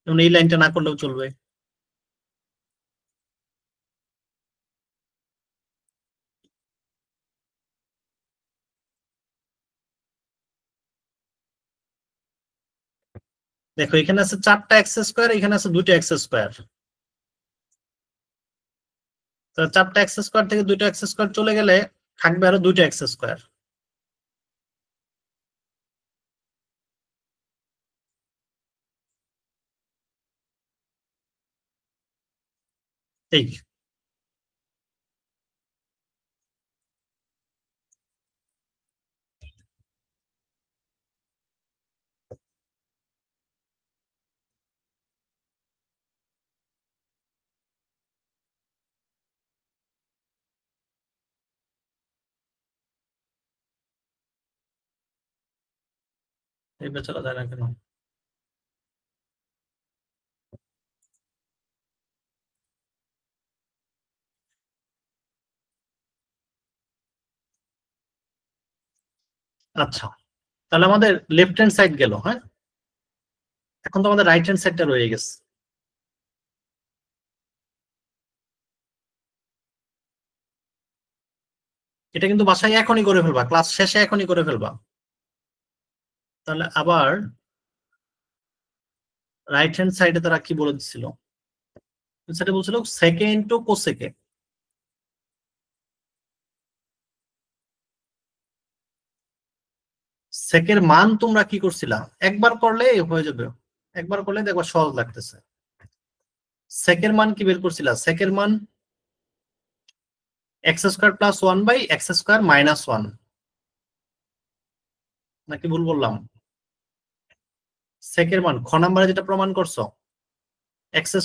যেমন এই লাইনটা না করলেও চলবে। দেখো এখানে আছে 4টা এক্স স্কোয়ার, এখানে আছে 2টা এক্স স্কোয়ার। 4টা এক্স স্কোয়ার থেকে 2টা এক্স স্কোয়ার চলে গেলে থাকবে আরো 2টা এক্স স্কোয়ার। এই এই বেচারা যায় না কেন? আচ্ছা, তাহলে আমাদের লেফট হ্যান্ড সাইড গেল, হ্যাঁ, এখন তো আমাদের রাইট হ্যান্ড সাইডটা রয়ে গেছে। এটা কিন্তু বাসায় এখনই করে ফেলবা, ক্লাস শেষে এখনই করে ফেলবা। তাহলে আবার রাইট হ্যান্ড সাইডে তারা কি বলে দিচ্ছিল, সেটা বলছিল সেকে ইন্টু কোসেকে। সেকের মান তোমরা কি করছিলা, একবার করলে হয়ে যাবে, একবার করলে দেখবা সহজ লাগতেছে। সেকের মান কি বের করছিলা, সেকের মান এক্স স্কোয়ার প্লাস 1/x² - 1, নাকি ভুল বললাম? সেকের মান খ নাম্বারে যেটা প্রমাণ করছো, x² +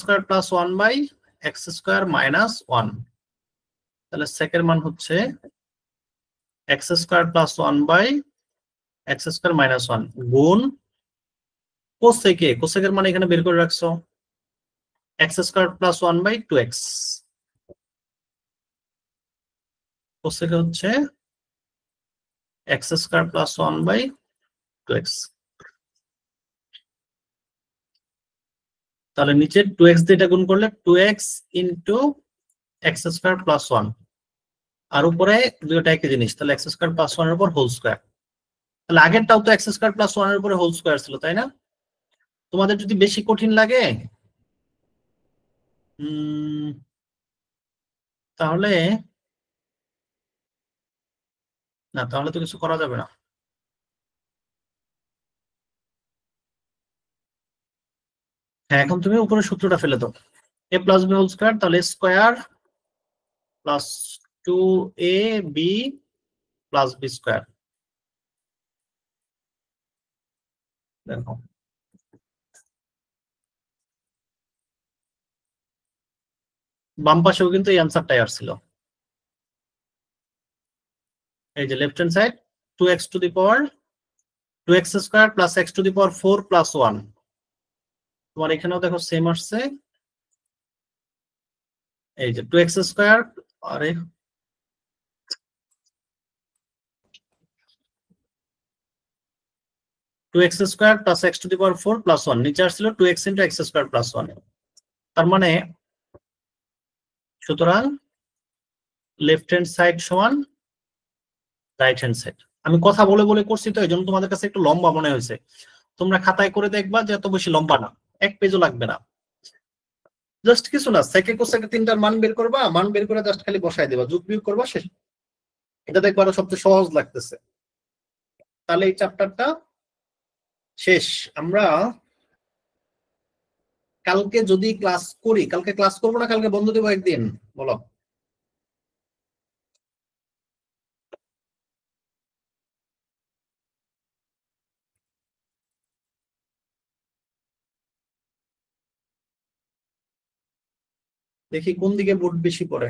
1/x²-1, তাহলে সেকের মান হচ্ছে x² + 1/x²-1 গুণ কোসেকে, কোসেকের মান এখানে বের করে রাখছো x² + 1/2x, কোসেকে হচ্ছে x² + 1/2x। তাহলে নিচে 2x দিয়ে এটা গুণ করলে 2x * x² + 1, আর উপরে দুটো একই জিনিস, তাহলে x² + 1 এর উপর হোল স্কয়ার। তাহলে আগেরটাও তো x² + 1 এর উপরে হোল স্কয়ার ছিল, তাই না? তোমাদের যদি বেশি কঠিন লাগে তাহলে না, তাহলে তো কিছু করা যাবে না। হ্যাঁ, এখন তুমি উপরে সূত্রটা ফেলে দাও, a + b হোল স্কয়ার, তাহলে square plus 2ab plus b square. দেখো বাম পাশেও কিন্তু এই অ্যান্সারটাই আসছিল। এই যে left hand side 2x² + x⁴ + 1, তোমার এখানেও দেখো সেম আসছে, এই যে 2x², আরে 2x² + x⁴ + 1, নিচে আসছিল 2x * x² + 1। তার মানে সুতরাং লেফট হ্যান্ড সাইড সমান রাইট হ্যান্ড সাইড। আমি কথা বলে বলে করছি তো, এই জন্য তোমাদের কাছে একটু লম্বা মনে হয়েছে। তোমরা খাতায় করে দেখবা যে এত বেশি লম্বা না, এক পেজও লাগবে না। জাস্ট কিছু না, সেকে কোসেকে তিনটার মান বের করবা, মান বের করে জাস্ট খালি বসাই দেবা, যোগ বিয়োগ করবা, শেষ। এটা দেখবা আরো সবচেয়ে সহজ লাগতেছে। তাহলে এই চ্যাপ্টারটা শেষ। আমরা কালকে যদি ক্লাস করি, কালকে ক্লাস করবো না কালকে বন্ধ দেবো একদিন, বলো? দেখি কোন দিকে ভোট বেশি পড়ে।